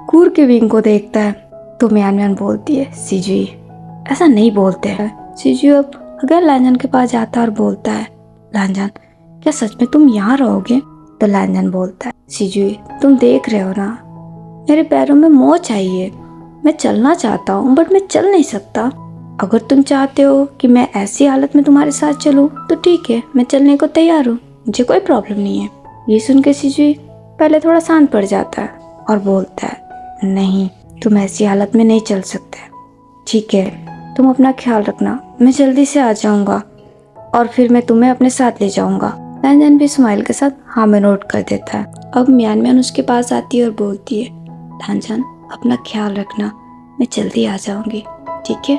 घूर के विंग को देखता है तो म्यान म्यान बोलती है, सीजी ऐसा नहीं बोलते हैं। सीजी अब अगर लैंजन के पास जाता है और बोलता है, लैंजन क्या सच में तुम यहाँ रहोगे? तो लैंजन बोलता है, सीजी तुम देख रहे हो ना, मेरे पैरों में मोच आई है, मैं चलना चाहता हूँ बट मैं चल नहीं सकता। अगर तुम चाहते हो कि मैं ऐसी हालत में तुम्हारे साथ चलूँ तो ठीक है, मैं चलने को तैयार हूँ, मुझे कोई प्रॉब्लम नहीं है। ये सुन के सीजी पहले थोड़ा शांत पड़ जाता है और बोलता है, नहीं, तुम ऐसी हालत में नहीं चल सकते। ठीक है, तुम अपना ख्याल रखना, मैं जल्दी से आ जाऊँगा और फिर मैं तुम्हें अपने साथ ले जाऊँगा। लैंजन भी स्माइल के साथ हाँ में नोट कर देता है। अब म्यान म्यान उसके पास आती है और बोलती है, लैंजन अपना ख्याल रखना, मैं जल्दी आ जाऊँगी, ठीक है।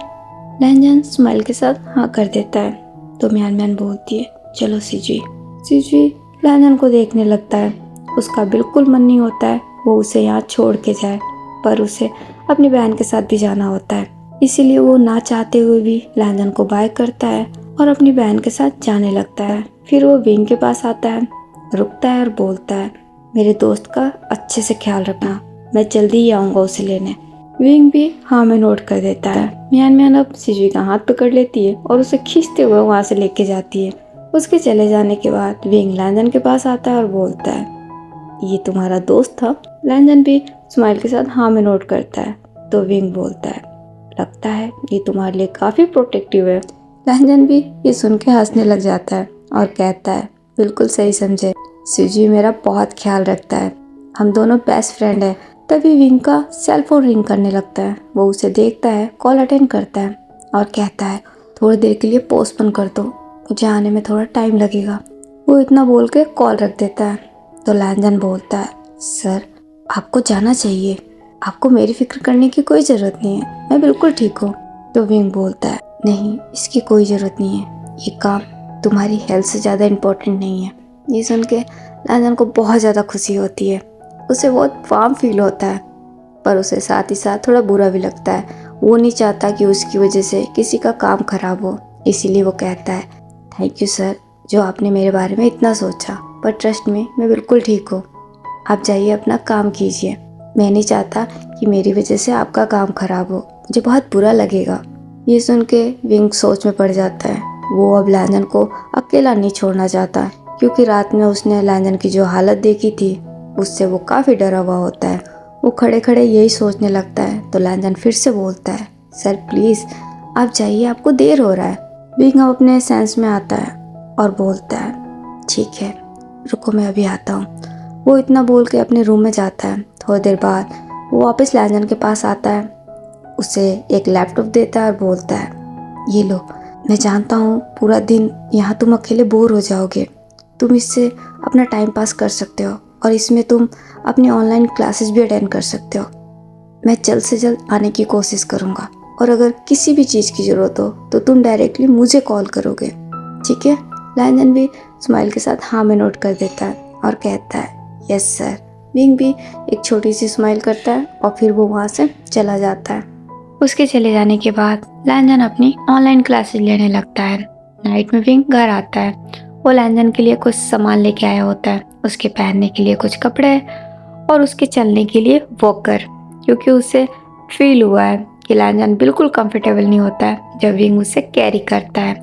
लैंजन स्माइल के साथ हाँ कर देता है तो म्यान म्यान बोलती है, चलो सीजी। सीजी लैंजन को देखने लगता है, उसका बिल्कुल मन नहीं होता है वो उसे यहाँ छोड़ के जाए, पर उसे अपनी बहन के साथ भी जाना होता है, इसीलिए वो ना चाहते हुए भी लैंजन को बाय करता है और अपनी बहन के साथ जाने लगता है। फिर वो विंग के पास आता है, रुकता है और बोलता है, मेरे दोस्त का अच्छे से ख्याल रखना, मैं जल्दी ही आऊँगा उसे लेने। विंग भी हाँ में नोट कर देता है। म्यान म्यान अब सीजी का हाथ पकड़ लेती है और उसे खींचते हुए वहाँ से लेके जाती है। उसके चले जाने के बाद विंग लैंजन के पास आता है और बोलता है, ये तुम्हारा दोस्त था? लैंजन भी स्माइल के साथ हाँ में नोट करता है तो विंग बोलता है, लगता है ये तुम्हारे लिए काफ़ी प्रोटेक्टिव है। लैंजन भी ये सुन के हंसने लग जाता है और कहता है, बिल्कुल सही समझे, सीजी मेरा बहुत ख्याल रखता है, हम दोनों बेस्ट फ्रेंड हैं। तभी विंग का सेल फोन रिंग करने लगता है। वो उसे देखता है, कॉल अटेंड करता है और कहता है, थोड़ी देर के लिए पोस्टपोन कर दो, मुझे आने में थोड़ा टाइम लगेगा। वो इतना बोल के कॉल रख देता है तो लैंजन बोलता है, सर आपको जाना चाहिए, आपको मेरी फिक्र करने की कोई ज़रूरत नहीं है, मैं बिल्कुल ठीक हूँ। तो विंग बोलता है, नहीं, इसकी कोई ज़रूरत नहीं है, ये काम तुम्हारी हेल्थ से ज़्यादा इम्पोर्टेंट नहीं है। ये सुन के लैंजन को बहुत ज़्यादा खुशी होती है, उसे बहुत वार्म फील होता है, पर उसे साथ ही साथ थोड़ा बुरा भी लगता है। वो नहीं चाहता कि उसकी वजह से किसी का काम खराब हो, इसीलिए वो कहता है, थैंक यू सर, जो आपने मेरे बारे में इतना सोचा, पर ट्रस्ट में मैं बिल्कुल ठीक हूँ, आप जाइए अपना काम कीजिए, मैं नहीं चाहता कि मेरी वजह से आपका काम खराब हो, मुझे बहुत बुरा लगेगा। ये सुन के विंग सोच में पड़ जाता है। वो अब लैंजन को अकेला नहीं छोड़ना चाहता, क्योंकि रात में उसने लैंजन की जो हालत देखी थी उससे वो काफ़ी डरा हुआ होता है। वो खड़े खड़े यही सोचने लगता है तो लैंजन फिर से बोलता है, सर प्लीज़ आप जाइए, आपको देर हो रहा है। विंग अब अपने सेंस में आता है और बोलता है, ठीक है, रुको मैं अभी आता हूँ। वो इतना बोल के अपने रूम में जाता है। थोड़ी देर बाद वो वापस लैंजन के पास आता है, उसे एक लैपटॉप देता है और बोलता है, ये लो, मैं जानता हूँ पूरा दिन यहाँ तुम अकेले बोर हो जाओगे, तुम इससे अपना टाइम पास कर सकते हो और इसमें तुम अपनी ऑनलाइन क्लासेस भी अटेंड कर सकते हो। मैं जल्द से जल्द आने की कोशिश करूँगा और अगर किसी भी चीज़ की ज़रूरत हो तो तुम डायरेक्टली मुझे कॉल करोगे, ठीक है। लैंजन भी स्माइल के साथ हाँ में नोट कर देता है और कहता है, यस सर। विंग भी एक छोटी सी स्माइल करता है और फिर वो वहाँ से चला जाता है। उसके चले जाने के बाद लैंजन अपनी ऑनलाइन क्लासेस लेने लगता है। नाइट में विंग घर आता है। वो लैंजन के लिए कुछ सामान लेके आया होता है, उसके पहनने के लिए कुछ कपड़े और उसके चलने के लिए वॉकर, क्योंकि उसे फील हुआ है कि लैंजन बिल्कुल कंफर्टेबल नहीं होता है जब विंग उसे कैरी करता है।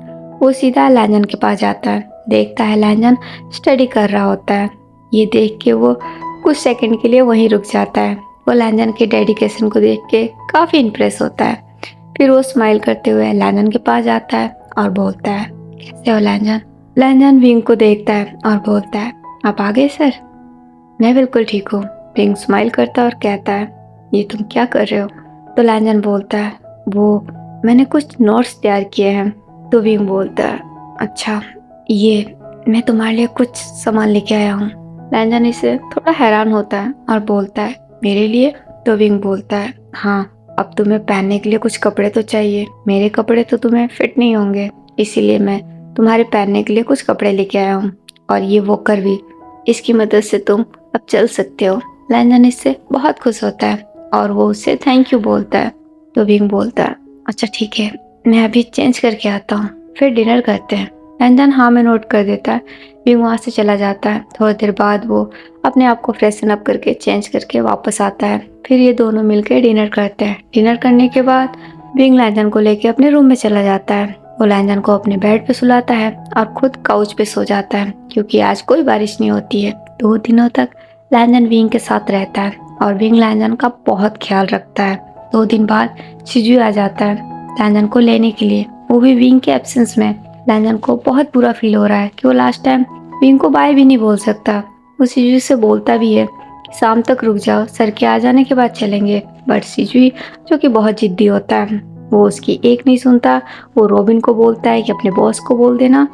वो सीधा लैंजन के पास जाता है, देखता है लैंजन स्टडी कर रहा होता है। ये देख के वो कुछ सेकंड के लिए वहीं रुक जाता है। वो लैंजन के डेडिकेशन को देख के काफ़ी इम्प्रेस होता है। फिर वो स्माइल करते हुए लैंजन के पास जाता है और बोलता है, कैसे हो लैंजन? लैंजन विंग को देखता है और बोलता है, आप आ गए सर? मैं बिल्कुल ठीक हूँ। विंग स्माइल करता है और कहता है, ये तुम क्या कर रहे हो? तो लैंजन बोलता है, वो मैंने कुछ नोट्स तैयार किए हैं। तो विंग बोलता है, अच्छा, ये मैं तुम्हारे लिए कुछ सामान लेके आया हूँ। लैंजन इससे थोड़ा हैरान होता है और बोलता है, मेरे लिए? तो विंग बोलता है, हाँ, अब तुम्हें पहनने के लिए कुछ कपड़े तो चाहिए। मेरे कपड़े तो तुम्हें फिट नहीं होंगे, इसीलिए मैं तुम्हारे पहनने के लिए कुछ कपड़े लेके आया हूँ, और ये वॉकर भी, इसकी मदद से तुम अब चल सकते हो। लैंजन इससे बहुत खुश होता है और वो उससे थैंक यू बोलता है। तो विंग बोलता है, अच्छा ठीक है, मैं अभी चेंज करके आता हूँ, फिर डिनर करते हैं। लैंजन हाँ में नोट कर देता है। विंग वहाँ से चला जाता है। थोड़ी देर बाद वो अपने आप को फ्रेशन अप करके चेंज करके वापस आता है। फिर ये दोनों मिलकर डिनर करते हैं। डिनर करने के बाद विंग लैंजन को लेके अपने रूम में चला जाता है। वो लैंजन को अपने बेड पे सुलाता है और खुद काउच पे सो जाता है, क्योंकि आज कोई बारिश नहीं होती है। 2 दिनों तक लैंजन विंग के साथ रहता है और विंग लैंजन का बहुत ख्याल रखता है। 2 दिन बाद शिजू आ जाता है लैंजन को लेने के लिए, वो भी विंग के एब्सेंस में। लैंजन को बहुत बुरा फील हो रहा है कि वो लास्ट टाइम विंग को बाय भी नहीं बोल सकता। वो शिजू से बोलता भी है कि शाम तक रुक जाओ, सर के आ जाने के बाद चलेंगे। बट शिजू, जो कि बहुत जिद्दी होता है, वो उसकी एक नहीं सुनता। वो रॉबिन को बोलता है कि अपने बॉस को बोल देना,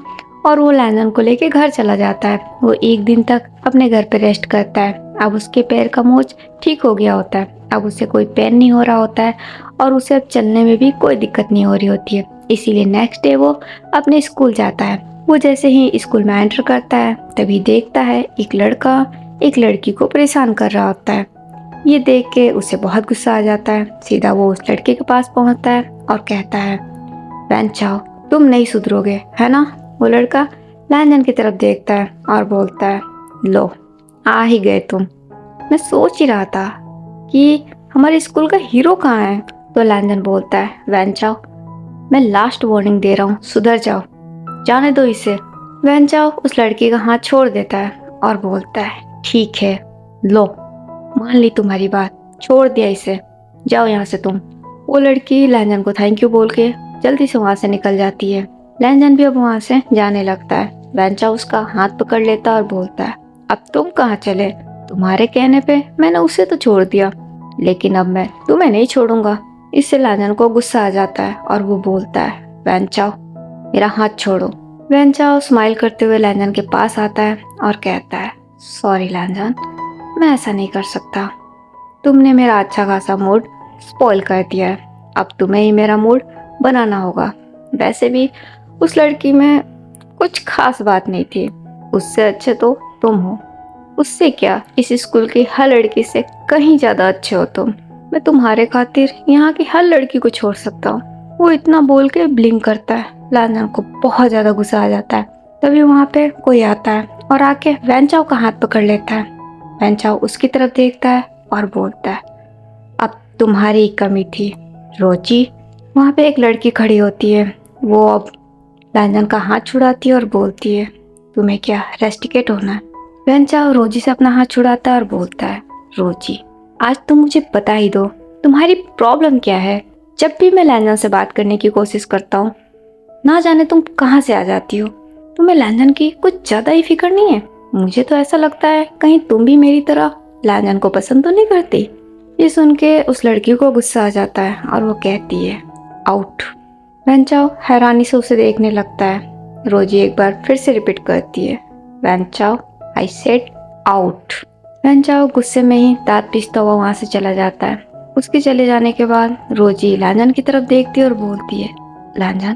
और वो लैंजन को लेके घर चला जाता है। वो 1 दिन तक अपने घर पे रेस्ट करता है। अब उसके पैर का मोच ठीक हो गया होता है, अब उसे कोई पेन नहीं हो रहा होता है और उसे अब चलने में भी कोई दिक्कत नहीं हो रही होती है। इसीलिए नेक्स्ट डे वो अपने स्कूल जाता है। वो जैसे ही स्कूल में एंटर करता है तभी देखता है एक लड़का एक लड़की को परेशान कर रहा होता है। ये देख के उसे बहुत गुस्सा आ जाता है। सीधा वो उस लड़के के पास पहुंचता है और कहता है, वैन चाओ, तुम नहीं सुधरोगे, है ना? वो लड़का लैंजन की तरफ देखता है और बोलता है, लो, आ ही गए तुम। मैं सोच ही रहा था कि हमारे स्कूल का हीरो कहाँ है। तो लैंजन बोलता है, वैन चाओ, मैं लास्ट वार्निंग दे रहा हूँ, सुधर जाओ, जाने दो इसे। वैन चाओ उस लड़की का हाथ छोड़ देता है और बोलता है, ठीक है, लो, मान ली तुम्हारी बात, छोड़ दिया इसे, जाओ यहाँ से तुम। वो लड़की लैंजन को थैंक यू बोल के जल्दी से वहाँ से निकल जाती है। लैंजन भी अब वहाँ से जाने लगता है। वैंचा उसका हाथ पकड़ लेता और बोलता है, अब तुम कहाँ चले? तुम्हारे कहने पे मैंने उसे तो छोड़ दिया, लेकिन अब मैं तुम्हें नहीं छोड़ूंगा। इससे लैंजन को गुस्सा आ जाता है और वो बोलता है, वैंचाओ, मेरा हाथ छोड़ो। वैंचाओ स्माइल करते हुए लैंजन के पास आता है और कहता है, सॉरी लैंजन, मैं ऐसा नहीं कर सकता। तुमने मेरा अच्छा खासा मूड स्पॉइल कर दिया है, अब तुम्हें ही मेरा मूड बनाना होगा। वैसे भी उस लड़की में कुछ खास बात नहीं थी, उससे अच्छे तो तुम हो। उससे क्या, इस स्कूल की हर लड़की से कहीं ज्यादा अच्छे हो तुम। मैं तुम्हारे खातिर यहाँ की हर लड़की को छोड़ सकता हूँ। वो इतना बोल के ब्लिंक करता है। लैंजन को बहुत ज्यादा गुस्सा आ जाता है। तभी वहाँ पे कोई आता है और आके वैंचाओ का हाथ पकड़ लेता है। वैंचाओ उसकी तरफ देखता है और बोलता है, अब तुम्हारी ही कमी थी, रोजी। वहाँ पे एक लड़की खड़ी होती है। वो अब लैंजन का हाथ छुड़ाती है और बोलती है, तुम्हें क्या रेस्टिकेट होना है? वैंचाओ रोजी से अपना हाथ छुड़ाता है और बोलता है, रोजी, आज तुम मुझे बता ही दो, तुम्हारी प्रॉब्लम क्या है? जब भी मैं लैंजन से बात करने की कोशिश करता हूँ, ना जाने तुम कहाँ से आ जाती हो। तुम्हें लैंजन की कुछ ज्यादा ही फिक्र नहीं है? मुझे तो ऐसा लगता है कहीं तुम भी मेरी तरह लैंजन को पसंद तो नहीं करती। ये सुन के उस लड़की को गुस्सा आ जाता है और वो कहती है, आउट। वैंचाओ हैरानी से उसे देखने लगता है। रोजी एक बार फिर से रिपीट करती है, वैंचाओ, आई सेड आउट। वैंचाओ गुस्से में ही दांत पीसता हुआ वहां से चला जाता है। उसके चले जाने के बाद रोजी लैंजन की तरफ देखती है और बोलती है, लैंजन,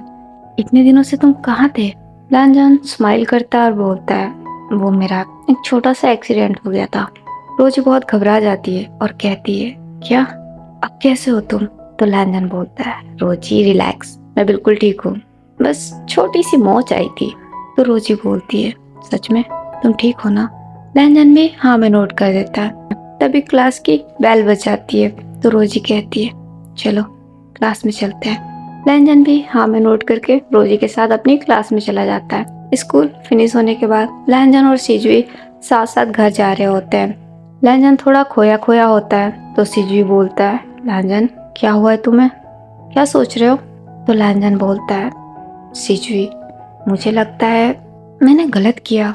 इतने दिनों से तुम कहाँ थे? लैंजन स्माइल करता है और बोलता है, वो मेरा एक छोटा सा एक्सीडेंट हो गया था। रोजी बहुत घबरा जाती है और कहती है, क्या? अब कैसे हो तुम? तो लैंजन बोलता है, रोजी रिलैक्स, मैं बिल्कुल ठीक हूँ, बस छोटी सी मोच आई थी। तो रोजी बोलती है, सच में तुम ठीक हो ना? लैंजन भी हाँ में नोट कर देता है। तभी क्लास की बेल बज जाती है। तो रोजी कहती है, चलो क्लास में चलते हैं। लैंजन भी हाँ में नोट करके रोजी के साथ अपनी क्लास में चला जाता है। स्कूल फिनिश होने के बाद लैंजन और सिजुई साथ साथ घर जा रहे होते हैं। लैंजन थोड़ा खोया खोया होता है। तो सिजुई बोलता है, लैंजन क्या हुआ है तुम्हें, क्या सोच रहे हो? तो लैंजन बोलता है, सिजुई मुझे लगता है मैंने गलत किया,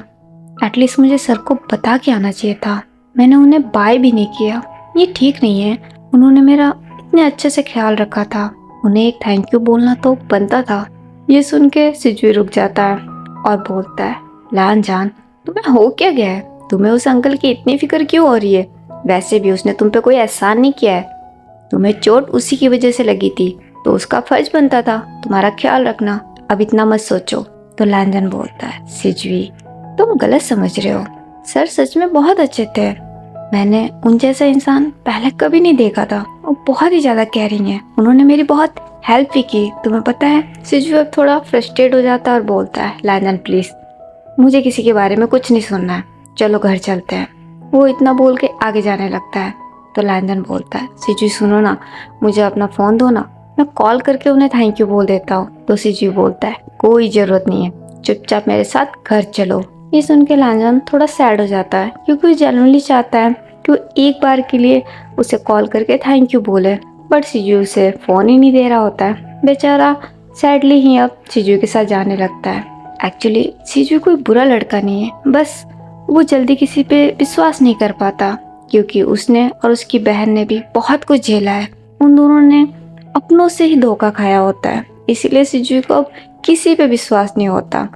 एटलीस्ट मुझे सर को बता के आना चाहिए था, मैंने उन्हें बाय भी नहीं किया, ये ठीक नहीं है। उन्होंने मेरा इतने अच्छे से ख्याल रखा था, उन्हें एक थैंक यू बोलना तो बनता था। ये सुन के सिजुई रुक जाता है और बोलता है, लैंजन तुम्हें हो क्या गया है, तुम्हें उस अंकल की इतनी फिक्र क्यों हो रही है? वैसे भी उसने तुम पे कोई एहसान नहीं किया है, तुम्हें चोट उसी की वजह से लगी थी, तो उसका फर्ज बनता था तुम्हारा ख्याल रखना, अब इतना मत सोचो। तो लैंजन बोलता है, सिजुई तुम गलत समझ रहे हो, सर सच में बहुत अच्छे थे, मैंने उन जैसा इंसान पहले कभी नहीं देखा था, वो बहुत ही ज्यादा केयरिंग है, उन्होंने मेरी बहुत हेल्प भी की, तुम्हें पता है। सिजुई अब थोड़ा फ्रस्ट्रेट हो जाता है और बोलता है, लैंजन प्लीज मुझे किसी के बारे में कुछ नहीं सुनना है, चलो घर चलते हैं। वो इतना बोल के आगे जाने लगता है। तो लैंजन बोलता है, सिजुई सुनो ना, मुझे अपना फ़ोन दो ना, मैं कॉल करके उन्हें थैंक यू बोल देता हूँ। तो सिजुई बोलता है, कोई ज़रूरत नहीं है, चुपचाप मेरे साथ घर चलो। ये सुन के लैंजन थोड़ा सैड हो जाता है, क्योंकि वो जेन्युइनली चाहता है कि वो एक बार के लिए उसे कॉल करके थैंक यू बोले, बट सिजुई उसे फ़ोन ही नहीं दे रहा होता है। बेचारा सैडली ही अब सिजुई के साथ जाने लगता है। एक्चुअली सिजुई कोई बुरा लड़का नहीं है, बस वो जल्दी किसी पे विश्वास नहीं कर पाता, क्योंकि उसने और उसकी बहन ने भी बहुत कुछ झेला है। उन दोनों ने अपनों से ही धोखा खाया होता है, इसीलिए सिजुई को अब किसी पे विश्वास नहीं होता।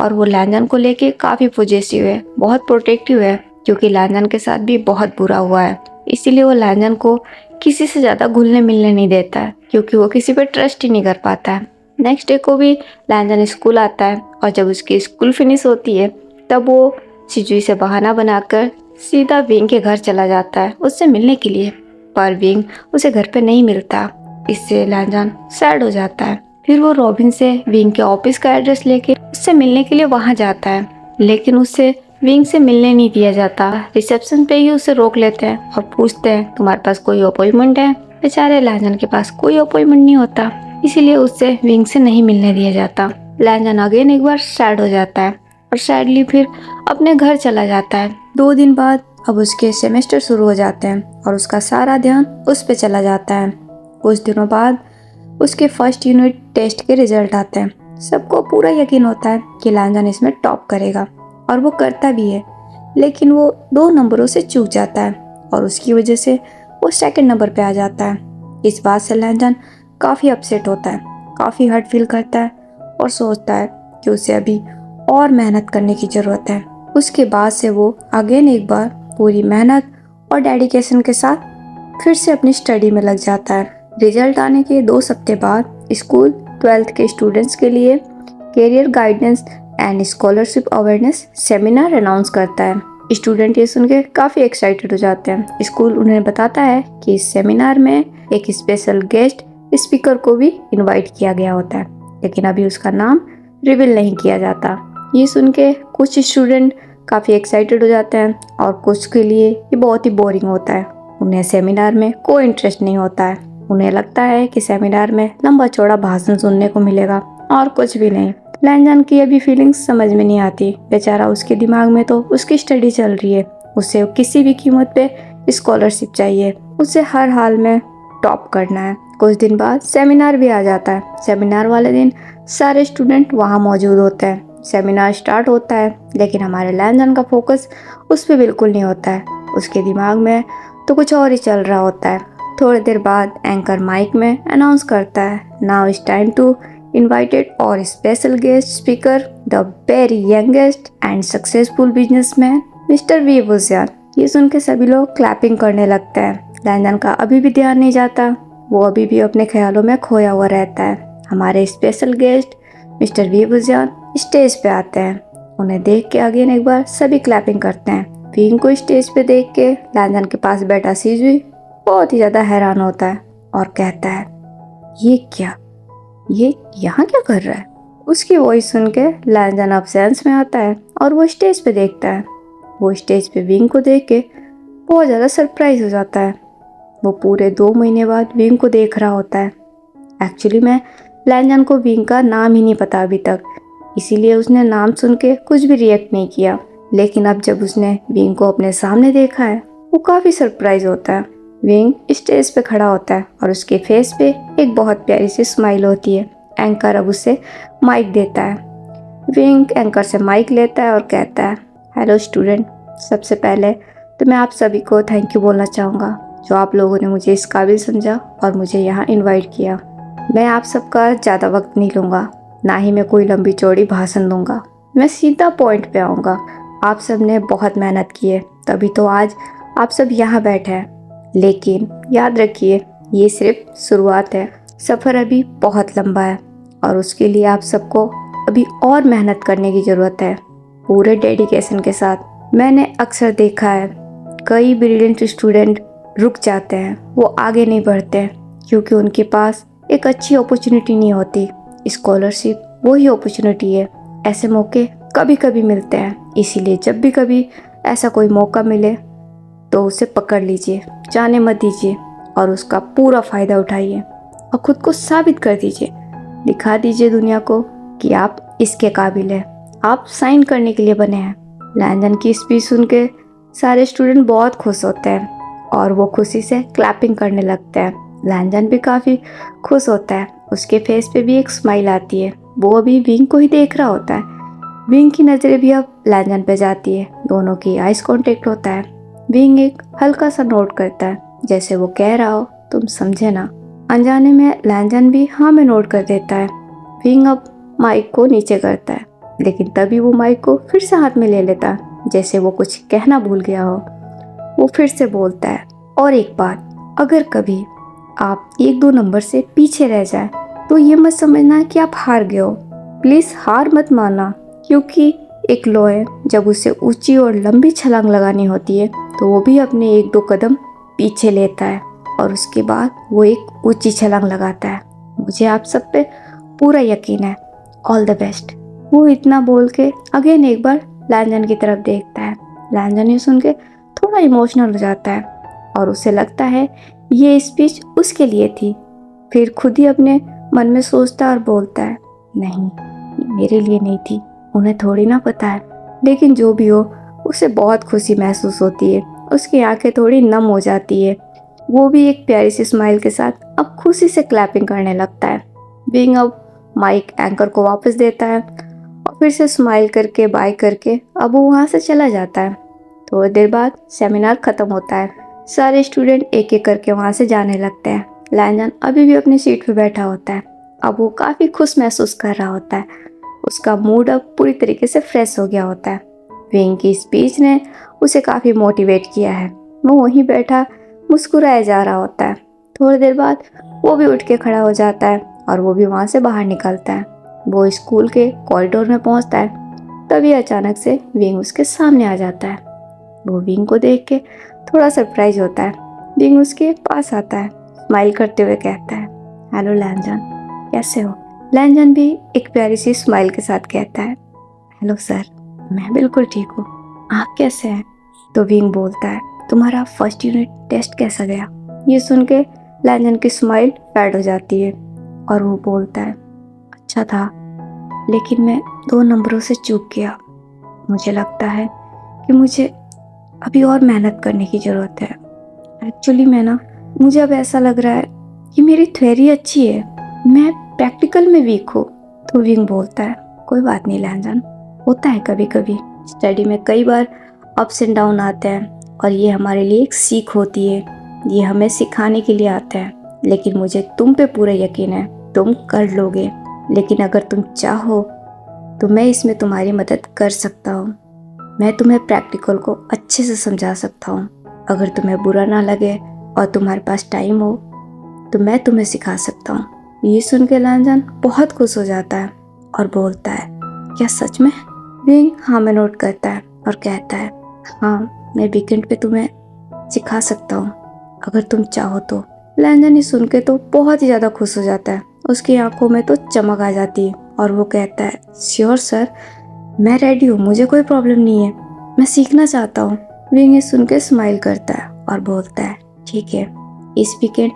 और वो लैंजन को लेके काफ़ी पॉजिटिव है, बहुत प्रोटेक्टिव है, क्योंकि लैंजन के साथ भी बहुत बुरा हुआ है। इसीलिए वो लैंजन को किसी से ज़्यादा घुलने मिलने नहीं देता है, क्योंकि वो किसी पे ट्रस्ट ही नहीं कर पाता है। नेक्स्ट डे को भी लैंजन स्कूल आता है, और जब उसकी स्कूल फिनिश होती है तब वो सिजुई से बहाना बनाकर सीधा विंग के घर चला जाता है उससे मिलने के लिए, पर विंग उसे घर पे नहीं मिलता। इससे लैंजन सैड हो जाता है। फिर वो रॉबिन से विंग के ऑफिस का एड्रेस लेके उससे मिलने के लिए वहाँ जाता है, लेकिन उससे विंग से मिलने नहीं दिया जाता। रिसेप्शन पे ही उसे रोक लेते हैं और पूछते हैं, तुम्हारे पास कोई अपॉइंटमेंट है? बेचारे लैंजन के पास कोई अपॉइंटमेंट नहीं होता, इसीलिए उससे विंग से नहीं मिलने दिया जाता। लैंजन अगेन एक बार सैड हो जाता है और सैडली फिर अपने घर चला जाता है। 2 दिन बाद अब उसके सेमेस्टर शुरू हो जाते हैं और उसका सारा ध्यान उस पे चला जाता है। कुछ दिनों बाद उसके फर्स्ट यूनिट टेस्ट के रिजल्ट आते हैं। सबको पूरा यकीन होता है कि लैंजन इसमें टॉप करेगा, और वो करता भी है, लेकिन वो 2 नंबरों से चूक जाता है और उसकी वजह से वो सेकंड नंबर पे आ जाता है। इस बात से लैंजन काफ़ी अपसेट होता है, काफ़ी हर्ट फील करता है और सोचता है कि उसे अभी और मेहनत करने की ज़रूरत है। उसके बाद से वो अगेन एक बार पूरी मेहनत और डेडिकेशन के साथ फिर से अपनी स्टडी में लग जाता है। रिजल्ट आने के 2 हफ्ते बाद स्कूल 12th के स्टूडेंट्स के लिए career guidance and scholarship awareness seminar announce करता है। स्टूडेंट ये सुन के काफ़ी एक्साइटेड हो जाते हैं। स्कूल उन्हें बताता है कि इस सेमिनार में एक स्पेशल गेस्ट स्पीकर को भी इनवाइट किया गया होता है, लेकिन अभी उसका नाम रिवील नहीं किया जाता। ये सुन के कुछ स्टूडेंट काफ़ी एक्साइटेड हो जाते हैं और कुछ के लिए ये बहुत ही बोरिंग होता है। उन्हें सेमिनार में कोई इंटरेस्ट नहीं होता है। उन्हें लगता है कि सेमिनार में लंबा चौड़ा भाषण सुनने को मिलेगा और कुछ भी नहीं। लैंजन की अभी फीलिंग्स समझ में नहीं आती। बेचारा, उसके दिमाग में तो उसकी स्टडी चल रही है, उसे किसी भी कीमत पे स्कॉलरशिप चाहिए, उसे हर हाल में टॉप करना है। कुछ दिन बाद सेमिनार भी आ जाता है। सेमिनार वाले दिन सारे स्टूडेंट वहाँ मौजूद होते हैं। सेमिनार स्टार्ट होता है, लेकिन हमारे लैंजन का फोकस उस पर बिल्कुल नहीं होता है। उसके दिमाग में तो कुछ और ही चल रहा होता है। थोड़ी देर बाद एंकर माइक में अनाउंस करता है, now it's time to invited our special guest speaker the very youngest and successful businessman mister Wei Wuxian. ये सुन के सभी लोग क्लैपिंग करने लगते हैं। लैंजन का अभी भी ध्यान नहीं जाता, वो अभी भी अपने ख्यालों में खोया हुआ रहता है। हमारे special guest mister Wei Wuxian stage पे आते हैं। उन्हें देख के अगेन एक बार सभी क्लैपिंग करते हैं। विंग को स्टेज पे देख के लैंजन के पास बैठा सिजुई बहुत ही ज़्यादा हैरान होता है और कहता है, ये यहाँ क्या कर रहा है? उसकी वॉइस सुन के लैंजन अपसेंस में आता है और वो स्टेज पे देखता है। वो स्टेज पे विंग को देख के बहुत ज़्यादा सरप्राइज हो जाता है। वो पूरे 2 महीने बाद विंग को देख रहा होता है। एक्चुअली में लैंजन को विंग का नाम ही नहीं पता अभी तक, इसीलिए उसने नाम सुन के कुछ भी रिएक्ट नहीं किया। लेकिन अब जब उसने विंग को अपने सामने देखा है, वो काफ़ी सरप्राइज होता है। विंग स्टेज पे खड़ा होता है और उसके फेस पे एक बहुत प्यारी सी स्माइल होती है। एंकर अब उसे माइक देता है। विंग एंकर से माइक लेता है और कहता है, हेलो स्टूडेंट, सबसे पहले तो मैं आप सभी को थैंक यू बोलना चाहूँगा जो आप लोगों ने मुझे इस काबिल समझा और मुझे यहाँ इनवाइट किया। मैं आप सबका ज़्यादा वक्त नहीं लूँगा, ना ही मैं कोई लंबी चौड़ी भाषण दूँगा। मैं सीधा पॉइंट पे आऊँगा। आप सब ने बहुत मेहनत की है, तभी तो आज आप सब यहाँ बैठे हैं। लेकिन याद रखिए, ये सिर्फ शुरुआत है। सफ़र अभी बहुत लंबा है और उसके लिए आप सबको अभी और मेहनत करने की ज़रूरत है, पूरे डेडिकेशन के साथ। मैंने अक्सर देखा है कई ब्रिलियंट स्टूडेंट रुक जाते हैं, वो आगे नहीं बढ़ते हैं क्योंकि उनके पास एक अच्छी अपॉर्चुनिटी नहीं होती। स्कॉलरशिप वही अपॉर्चुनिटी है। ऐसे मौके कभी कभी मिलते हैं, इसीलिए जब भी कभी ऐसा कोई मौका मिले तो उसे पकड़ लीजिए, जाने मत दीजिए और उसका पूरा फ़ायदा उठाइए और ख़ुद को साबित कर दीजिए। दिखा दीजिए दुनिया को कि आप इसके काबिल हैं, आप साइन करने के लिए बने हैं। लैंजन की स्पीच सुन के सारे स्टूडेंट बहुत खुश होते हैं और वो खुशी से क्लैपिंग करने लगते हैं। लैंजन भी काफ़ी खुश होता है, उसके फेस पे भी एक स्माइल आती है। वो अभी विंग को ही देख रहा होता है। विंग की नज़रें भी अब लैंजन पे जाती है, दोनों की आइस कांटेक्ट होता है। विंग एक हल्का सा नोट करता है, जैसे वो कह रहा हो तुम समझे ना। अनजाने में लैंजन भी हाँ में नोट कर देता है। विंग अब माइक को नीचे करता है, लेकिन तभी वो माइक को फिर से हाथ में ले लेता है, जैसे वो कुछ कहना भूल गया हो। वो फिर से बोलता है, और एक बात, अगर कभी आप 1-2 नंबर से पीछे रह जाए तो ये मत समझना कि आप हार गए हो। प्लीज़ हार मत मानना, क्योंकि एक लोहे जब उसे ऊंची और लंबी छलांग लगानी होती है तो वो भी अपने 1-2 कदम पीछे लेता है और उसके बाद वो एक ऊंची छलांग लगाता है। मुझे आप सब पे पूरा यकीन है। All the best. वो इतना बोल के अगेन एक बार लैंजन की तरफ देखता है। लैंजन ये सुन के थोड़ा इमोशनल हो जाता है और उसे लगता है ये स्पीच उसके लिए थी। फिर खुद ही अपने मन में सोचता और बोलता है, नहीं, ये मेरे लिए नहीं थी, उन्हें थोड़ी ना पता है। लेकिन जो भी हो, उसे बहुत खुशी महसूस होती है। उसकी आंखें थोड़ी नम हो जाती है। वो भी एक प्यारी सी स्माइल के साथ अब खुशी से क्लैपिंग करने लगता है। विंग अब माइक एंकर को वापस देता है और फिर से स्माइल करके बाय करके अब वो वहाँ से चला जाता है। थोड़ी देर बाद सेमिनार ख़त्म होता है। सारे स्टूडेंट एक एक करके वहाँ से जाने लगते हैं। लैंजन अभी भी अपनी सीट पर बैठा होता है। अब वो काफ़ी खुश महसूस कर रहा होता है। उसका मूड अब पूरी तरीके से फ्रेश हो गया होता है। विंग की स्पीच ने उसे काफ़ी मोटिवेट किया है। वो वहीं बैठा मुस्कुराया जा रहा होता है। थोड़ी देर बाद वो भी उठ के खड़ा हो जाता है और वो भी वहाँ से बाहर निकलता है। वो स्कूल के कॉरिडोर में पहुँचता है। तभी अचानक से विंग उसके सामने आ जाता है। वो विंग को देख के थोड़ा सरप्राइज होता है। विंग उसके पास आता है, स्माइल करते हुए कहता है, हेलो लैंजन, कैसे हो? लैंजन भी एक प्यारी सी स्माइल के साथ कहता है, हेलो सर, मैं बिल्कुल ठीक हूँ, आप कैसे हैं? तो विंग बोलता है, तुम्हारा फर्स्ट यूनिट टेस्ट कैसा गया? ये सुन के लैंजन की स्माइल फेड हो जाती है और वो बोलता है, अच्छा था, लेकिन मैं 2 नंबरों से चूक गया। मुझे लगता है कि मुझे अभी और मेहनत करने की ज़रूरत है। एक्चुअली मुझे अब ऐसा लग रहा है कि मेरी थ्योरी अच्छी है, मैं प्रैक्टिकल में वीक हूँ। तो विंग बोलता है, कोई बात नहीं लैंजन, होता है कभी कभी। स्टडी में कई बार अप्स एंड डाउन आते हैं और ये हमारे लिए एक सीख होती है। ये हमें सिखाने के लिए आता है। लेकिन मुझे तुम पे पूरा यकीन है, तुम कर लोगे। लेकिन अगर तुम चाहो तो मैं इसमें तुम्हारी मदद कर सकता हूँ। मैं तुम्हें प्रैक्टिकल को अच्छे से समझा सकता हूँ। अगर तुम्हें बुरा ना लगे और तुम्हारे पास टाइम हो तो मैं तुम्हें सिखा सकता हूँ। ये सुन के लैंजन बहुत खुश हो जाता है और बोलता है, क्या सच में? विंग हाँ में नोट करता है और कहता है, हाँ, मैं वीकेंड पे तुम्हें सिखा सकता हूँ अगर तुम चाहो तो। लैंजन ये सुन के तो बहुत ही ज़्यादा खुश हो जाता है। उसकी आंखों में तो चमक आ जाती है और वो कहता है, श्योर सर, मैं रेडी हूँ, मुझे कोई प्रॉब्लम नहीं है, मैं सीखना चाहता हूँ। विंग ये सुन के स्माइल करता है और बोलता है, ठीक है, इस वीकेंड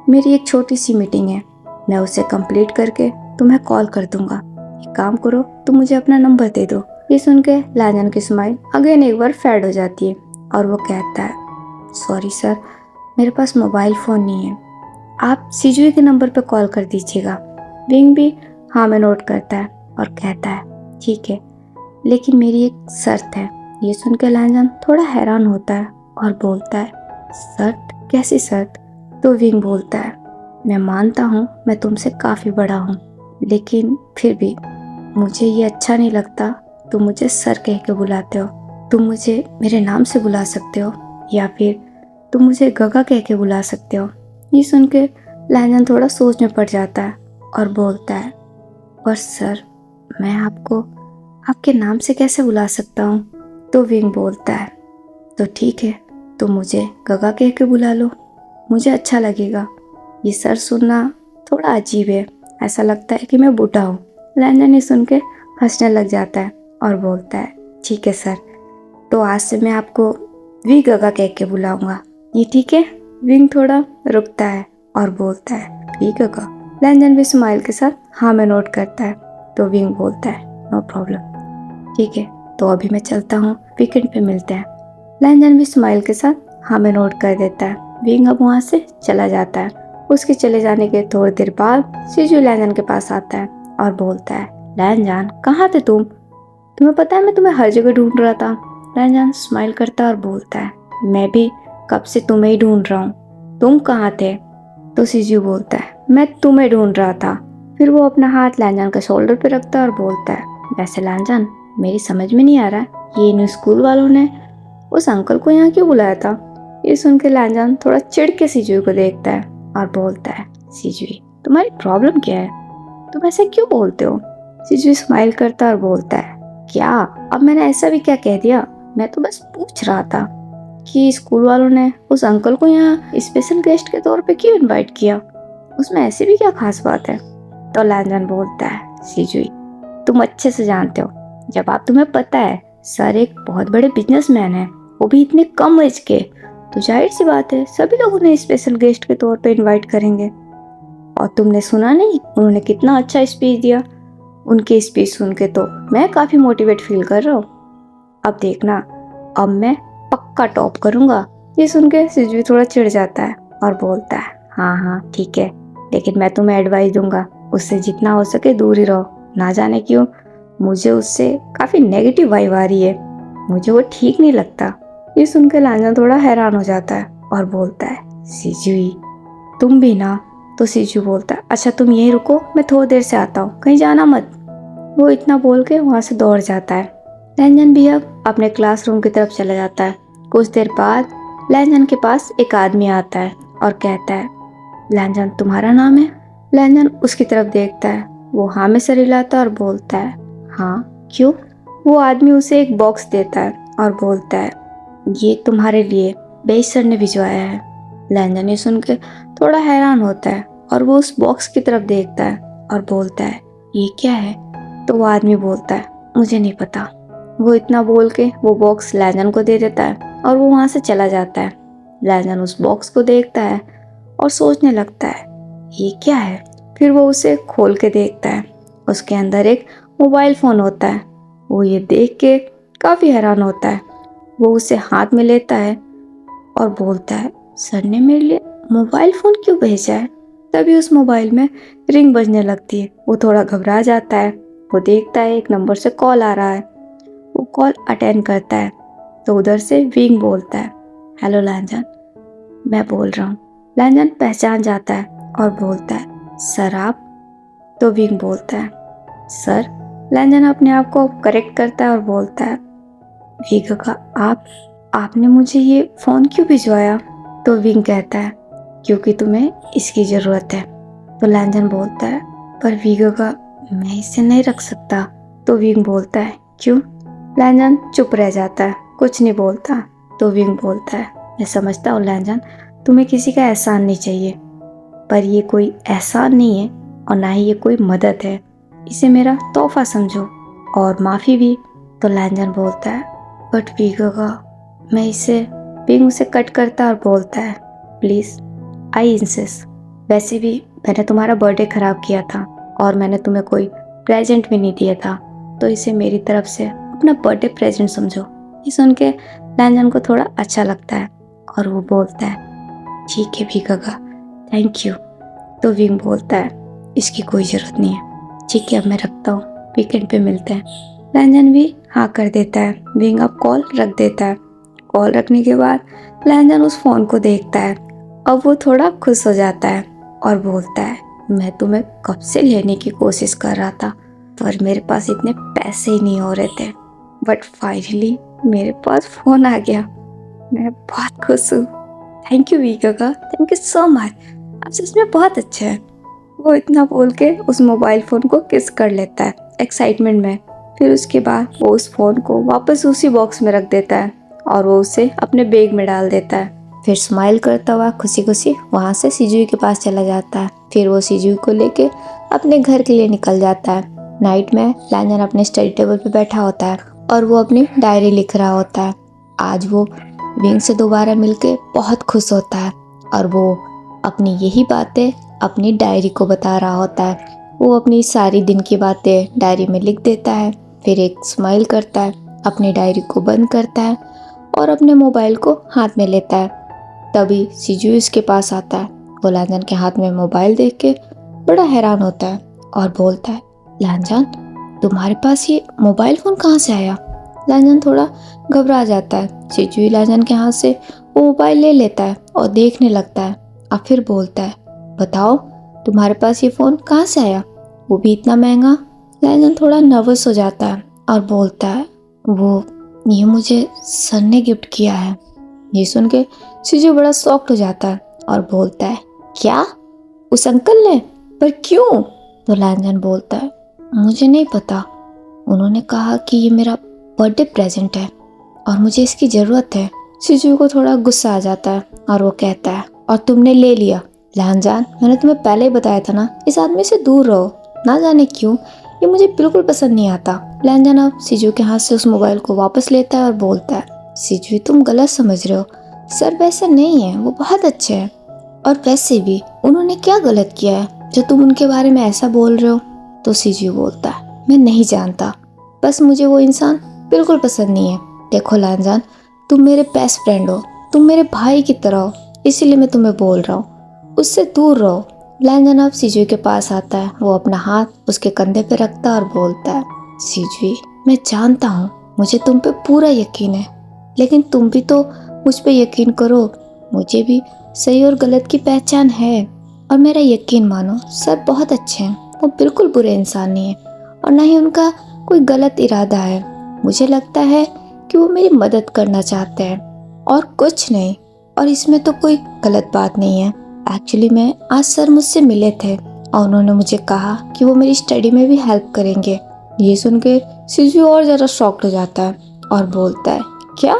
मेरी एक छोटी सी मीटिंग है, मैं उसे कंप्लीट करके तुम्हें कॉल कर दूंगा। एक काम करो, तुम मुझे अपना नंबर दे दो। ये सुन के लैंजन की स्माइल अगेन एक बार फेड हो जाती है और वो कहता है, सॉरी सर, मेरे पास मोबाइल फ़ोन नहीं है, आप सीजुई के नंबर पर कॉल कर दीजिएगा। विंग भी हाँ में नोट करता है और कहता है, ठीक है, लेकिन मेरी एक शर्त है। ये सुन के लैंजन थोड़ा हैरान होता है और बोलता है, शर्त? कैसी शर्त? तो विंग बोलता है, मैं मानता हूँ मैं तुमसे काफ़ी बड़ा हूँ, लेकिन फिर भी मुझे ये अच्छा नहीं लगता तुम मुझे सर कह के बुलाते हो। तुम मुझे मेरे नाम से बुला सकते हो या फिर तुम मुझे गगा कह के बुला सकते हो। ये सुन के लैंजन थोड़ा सोच में पड़ जाता है और बोलता है, पर सर, मैं आपको आपके नाम से कैसे बुला सकता हूँ? तो विंग बोलता है, तो ठीक है, तुम मुझे गगा कह के बुला लो, मुझे अच्छा लगेगा। ये सर सुनना थोड़ा अजीब है, ऐसा लगता है कि मैं बूढ़ा हूँ। लैंजन ये सुन के हंसने लग जाता है और बोलता है, ठीक है सर, तो आज से मैं आपको वी गगा कह के बुलाऊंगा, ये ठीक है? विंग थोड़ा रुकता है और बोलता है, वी गगा। लैंजन भी स्माइल के साथ हाँ में नोट करता है। तो विंग बोलता है, नो प्रॉब्लम, ठीक है, तो अभी मैं चलता हूँ, वीकेंड पे मिलते हैं। लैंजन भी स्माइल के साथ हाँ में नोट कर देता है। विंग अब वहाँ से चला जाता है। उसके चले जाने के थोड़ी देर बाद सीजू लैंजन के पास आता है और बोलता है, लैंजन कहाँ थे तुम? तुम्हें पता है मैं तुम्हें हर जगह ढूंढ रहा था। लैंजन स्माइल करता है और बोलता है, मैं भी कब से तुम्हें ही ढूंढ रहा हूँ, तुम कहाँ थे? तो सीजू बोलता है, मैं तुम्हें ढूंढ रहा था। फिर वो अपना हाथ लैंजन के शोल्डर पे रखता है और बोलता है, वैसे लैंजन, मेरी समझ में नहीं आ रहा ये इन स्कूल वालों ने उस अंकल को यहाँ क्यों बुलाया था। ये सुन के लैंजन थोड़ा चिढ़ के सीजुई को देखता है और बोलता है, सीजुई, तुम्हारी प्रॉब्लम क्या है, तुम ऐसे क्यों बोलते हो? सीजुई स्माइल करता है और बोलता है, क्या अब मैंने ऐसा भी क्या कह दिया, मैं तो बस पूछ रहा था कि स्कूल वालों ने उस अंकल को यहाँ स्पेशल गेस्ट के तौर पे क्यों इनवाइट किया, उसमें ऐसी भी क्या खास बात है। तो लैंजन बोलता है, सीजुई, तुम अच्छे से जानते हो, जब आप तुम्हें पता है सर एक बहुत बड़े बिजनेसमैन है, वो भी इतने कम एज के, तो जाहिर सी बात है सभी लोग उन्हें स्पेशल गेस्ट के तौर पे इनवाइट करेंगे। और तुमने सुना नहीं उन्होंने कितना अच्छा स्पीच दिया, उनकी स्पीच सुन के तो मैं काफ़ी मोटिवेट फील कर रहा हूँ। अब देखना, अब मैं पक्का टॉप करूँगा। ये सुन के सिजुई थोड़ा चिढ़ जाता है और बोलता है, हाँ हाँ ठीक है, लेकिन मैं तुम्हें एडवाइस दूंगा, उससे जितना हो सके दूर ही रहो। ना जाने क्यों मुझे उससे काफ़ी नेगेटिव वाइब आ रही है, मुझे वो ठीक नहीं लगता। ये सुन के लैंजन थोड़ा हैरान हो जाता है और बोलता है, सिजुई, तुम भी ना? तो सीजू बोलता है, अच्छा तुम यहीं रुको, मैं थोड़ी देर से आता हूँ, कहीं जाना मत। वो इतना बोल के वहाँ से दौड़ जाता है। लैंजन भी अब अपने क्लासरूम की तरफ चला जाता है। कुछ देर बाद लैंजन के पास एक आदमी आता है और कहता है, लैंजन तुम्हारा नाम है? लैंजन उसकी तरफ देखता है, वो हाँ में सर हिलाता है और बोलता है, हाँ क्यों? वो आदमी उसे एक बॉक्स देता है और बोलता है, ये तुम्हारे लिए बेज सर ने भिजवाया है। लैंजन ये सुन के थोड़ा हैरान होता है और वो उस बॉक्स की तरफ देखता है और बोलता है, ये क्या है? तो वो आदमी बोलता है, मुझे नहीं पता। वो इतना बोल के वो बॉक्स लैंजन को दे देता है और वो वहाँ से चला जाता है। लैंजन उस बॉक्स को देखता है और सोचने लगता है, ये क्या है? फिर वो उसे खोल के देखता है, उसके अंदर एक मोबाइल फ़ोन होता है। वो ये देख के काफ़ी हैरान होता है। वो उसे हाथ में लेता है और बोलता है, सर ने मेरे लिए मोबाइल फ़ोन क्यों भेजा है? तभी उस मोबाइल में रिंग बजने लगती है। वो थोड़ा घबरा जाता है। वो देखता है एक नंबर से कॉल आ रहा है। वो कॉल अटेंड करता है तो उधर से विंग बोलता है, हेलो लैंजन, मैं बोल रहा हूँ। लैंजन पहचान जाता है और बोलता है, सर आप? तो विंग बोलता है, सर। लैंजन अपने आप को करेक्ट करता है और बोलता है, विंग का आपने मुझे ये फ़ोन क्यों भिजवाया? तो विंग कहता है, क्योंकि तुम्हें इसकी ज़रूरत है। तो लैंजन बोलता है, पर विंग का मैं इसे नहीं रख सकता। तो विंग बोलता है, क्यों? लैंजन चुप रह जाता है, कुछ नहीं बोलता। तो विंग बोलता है, मैं समझता हूँ लैंजन, तुम्हें किसी का एहसान नहीं चाहिए, पर ये कोई एहसान नहीं है और ना ही ये कोई मदद है, इसे मेरा तोहफा समझो और माफ़ी भी। तो लैंजन बोलता है, बट वीगगा मैं इसे। विंग उसे कट करता है और बोलता है, प्लीज़ आई इंसिस्ट। वैसे भी मैंने तुम्हारा बर्थडे ख़राब किया था और मैंने तुम्हें कोई प्रेजेंट भी नहीं दिया था, तो इसे मेरी तरफ से अपना बर्थडे प्रेजेंट समझो। ये सुन के लैंजन को थोड़ा अच्छा लगता है और वो बोलता है, ठीक है वीगगा, थैंक यू। तो विंग बोलता है, इसकी कोई ज़रूरत नहीं है, ठीक है अब मैं रखता हूँ, वीकेंड पे मिलते हैं। लैंजन भी हाँ कर देता है। विंग अब कॉल रख देता है। कॉल रखने के बाद लैंजन उस फ़ोन को देखता है। अब वो थोड़ा खुश हो जाता है और बोलता है, मैं तुम्हें कब से लेने की कोशिश कर रहा था, पर मेरे पास इतने पैसे ही नहीं हो रहे थे, बट फाइनली मेरे पास फ़ोन आ गया। मैं बहुत खुश हूँ। थैंक यू वीगगा, थैंक यू सो मच, आप सच में बहुत अच्छे हैं। वो इतना बोल के उस मोबाइल फ़ोन को किस कर लेता है एक्साइटमेंट में। फिर उसके बाद वो उस फ़ोन को वापस उसी बॉक्स में रख देता है और वो उसे अपने बैग में डाल देता है। फिर स्माइल करता हुआ खुशी खुशी वहाँ से सिजुई के पास चला जाता है। फिर वो सिजुई को लेके अपने घर के लिए निकल जाता है। नाइट में लैंजन अपने स्टडी टेबल पे बैठा होता है और वो अपनी डायरी लिख रहा होता है। आज वो विंग से दोबारा मिलके बहुत खुश होता है और वो अपनी यही बातें अपनी डायरी को बता रहा होता है। वो अपनी सारी दिन की बातें डायरी में लिख देता है। फिर एक स्माइल करता है, अपनी डायरी को बंद करता है और अपने मोबाइल को हाथ में लेता है। तभी सिजुई उसके पास आता है। वो लैंजन के हाथ में मोबाइल देख के बड़ा हैरान होता है और बोलता है, लैंजन तुम्हारे पास ये मोबाइल फ़ोन कहाँ से आया? लैंजन थोड़ा घबरा जाता है। सिजुई लैंजन के हाथ से वो मोबाइल ले लेता है और देखने लगता है और फिर बोलता है, बताओ तुम्हारे पास ये फ़ोन कहाँ से आया, वो भी इतना महंगा? लैंजन थोड़ा नर्वस हो जाता है और बोलता है, वो ये मुझे सर ने गिफ्ट किया है। ये सुन के सिजुई बड़ा शॉक्ड हो जाता है और बोलता है, क्या उस अंकल ने, पर क्यों? तो लैंजन बोलता है, मुझे नहीं पता, उन्होंने कहा कि ये मेरा बर्थडे प्रेजेंट है और मुझे इसकी ज़रूरत है। सिजुई को थोड़ा गुस्सा आ जाता है और वो कहता है, और तुमने ले लिया? लैंजन मैंने तुम्हें पहले ही बताया था ना, इस आदमी से दूर रहो, ना जाने क्यों ये मुझे बिल्कुल पसंद नहीं आता। लैंजन अब सिजुई के हाथ से उस मोबाइल को वापस लेता है और बोलता है, सिजुई तुम गलत समझ रहे हो, सर वैसे नहीं है, वो बहुत अच्छे हैं, और वैसे भी उन्होंने क्या गलत किया है जो तुम उनके बारे में ऐसा बोल रहे हो? तो सिजुई बोलता है, मैं नहीं जानता, बस मुझे वो इंसान बिल्कुल पसंद नहीं है। देखो लैंजन तुम मेरे बेस्ट फ्रेंड हो, तुम मेरे भाई की तरह हो, इसीलिए मैं तुम्हें बोल रहा हूँ, उससे दूर रहो। लैंजन अब सिजुई के पास आता है। वो अपना हाथ उसके कंधे पे रखता है और बोलता है, सिजुई मैं जानता हूँ मुझे तुम पे पूरा यकीन है, लेकिन तुम भी तो मुझ पे यकीन करो, मुझे भी सही और गलत की पहचान है, और मेरा यकीन मानो सर बहुत अच्छे हैं, वो बिल्कुल बुरे इंसान नहीं है और ना ही उनका कोई गलत इरादा है। मुझे लगता है कि वो मेरी मदद करना चाहते हैं और कुछ नहीं, और इसमें तो कोई गलत बात नहीं है। एक्चुअली मैं आज सर मुझसे मिले थे और उन्होंने मुझे कहा कि वो मेरी स्टडी में भी हेल्प करेंगे। ये सुन के सिजुई और ज़्यादा शॉक्ड हो जाता है और बोलता है, क्या?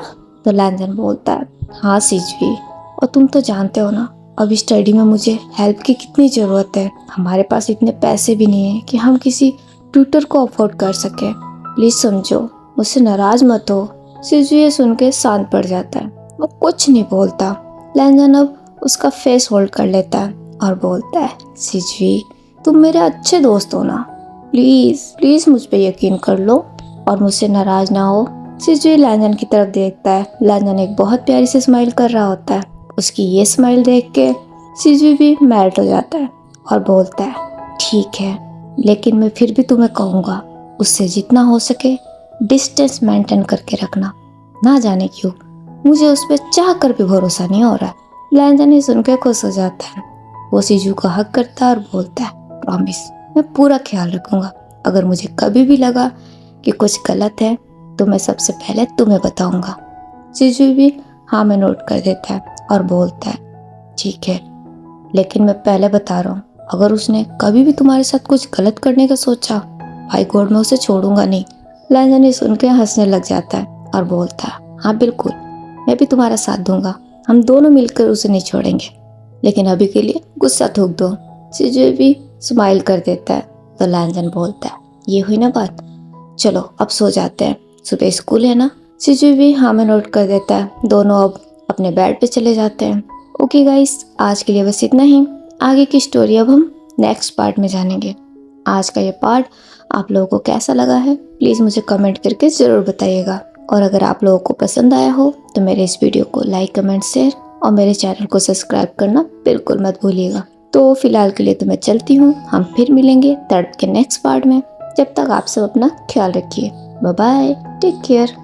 तो लैंजन बोलता है, हाँ सिजुई, और तुम तो जानते हो ना अभी स्टडी में मुझे हेल्प की कितनी ज़रूरत है। हमारे पास इतने पैसे भी नहीं है कि हम किसी ट्यूटर को अफोर्ड कर सके, प्लीज़ समझो, मुझसे नाराज़ मत हो। सिजुई ये सुन के शांत पड़ जाता है, वो कुछ नहीं बोलता। लैंजन अब उसका फेस होल्ड कर लेता है और बोलता है, सिजुई तुम मेरे अच्छे दोस्त हो ना, प्लीज़ प्लीज़ मुझ पे यकीन कर लो और मुझसे नाराज़ ना हो। सिजुई लैंजन की तरफ देखता है। लैंजन एक बहुत प्यारी सी स्माइल कर रहा होता है। उसकी ये स्माइल देख के सिजुई भी मेल्ट हो जाता है और बोलता है, ठीक है, लेकिन मैं फिर भी तुम्हें कहूँगा उससे जितना हो सके डिस्टेंस मेंटेन करके रखना, ना जाने क्यों मुझे उस पर चाह कर भी भरोसा नहीं हो रहा। लैंजन ही सुन के खुश हो जाता है। वो सिजुई को हक करता है और बोलता है, प्रॉमिस मैं पूरा ख्याल रखूँगा, अगर मुझे कभी भी लगा कि कुछ गलत है तो मैं सबसे पहले तुम्हें बताऊँगा। सिजुई भी हाँ में नोट कर देता है और बोलता है, ठीक है, लेकिन मैं पहले बता रहा हूँ, अगर उसने कभी भी तुम्हारे साथ कुछ गलत करने का सोचा, भाई गॉड मैं उसे छोड़ूंगा नहीं। लैंजन ये सुन के हंसने लग जाता है और बोलता है, हाँ बिल्कुल, मैं भी तुम्हारा साथ दूंगा, हम दोनों मिलकर उसे नहीं छोड़ेंगे। लेकिन अभी के लिए गुस्सा थूक दो। सिजुए भी स्माइल कर देता है तो लैंजन बोलता है, ये हुई ना बात, चलो अब सो जाते हैं, सुबह स्कूल है ना। सिजुए भी हाँ में नोट कर देता है। दोनों अब अपने बेड पे चले जाते हैं। ओके गाइस, आज के लिए बस इतना ही। आगे की स्टोरी अब हम नेक्स्ट पार्ट में जानेंगे। आज का ये पार्ट आप लोगों को कैसा लगा है प्लीज़ मुझे कमेंट करके ज़रूर बताइएगा। और अगर आप लोगों को पसंद आया हो तो मेरे इस वीडियो को लाइक, कमेंट, शेयर और मेरे चैनल को सब्सक्राइब करना बिल्कुल मत भूलिएगा। तो फिलहाल के लिए तो मैं चलती हूँ, हम फिर मिलेंगे दर्द के नेक्स्ट पार्ट में। जब तक आप सब अपना ख्याल रखिए। Bye bye, take care.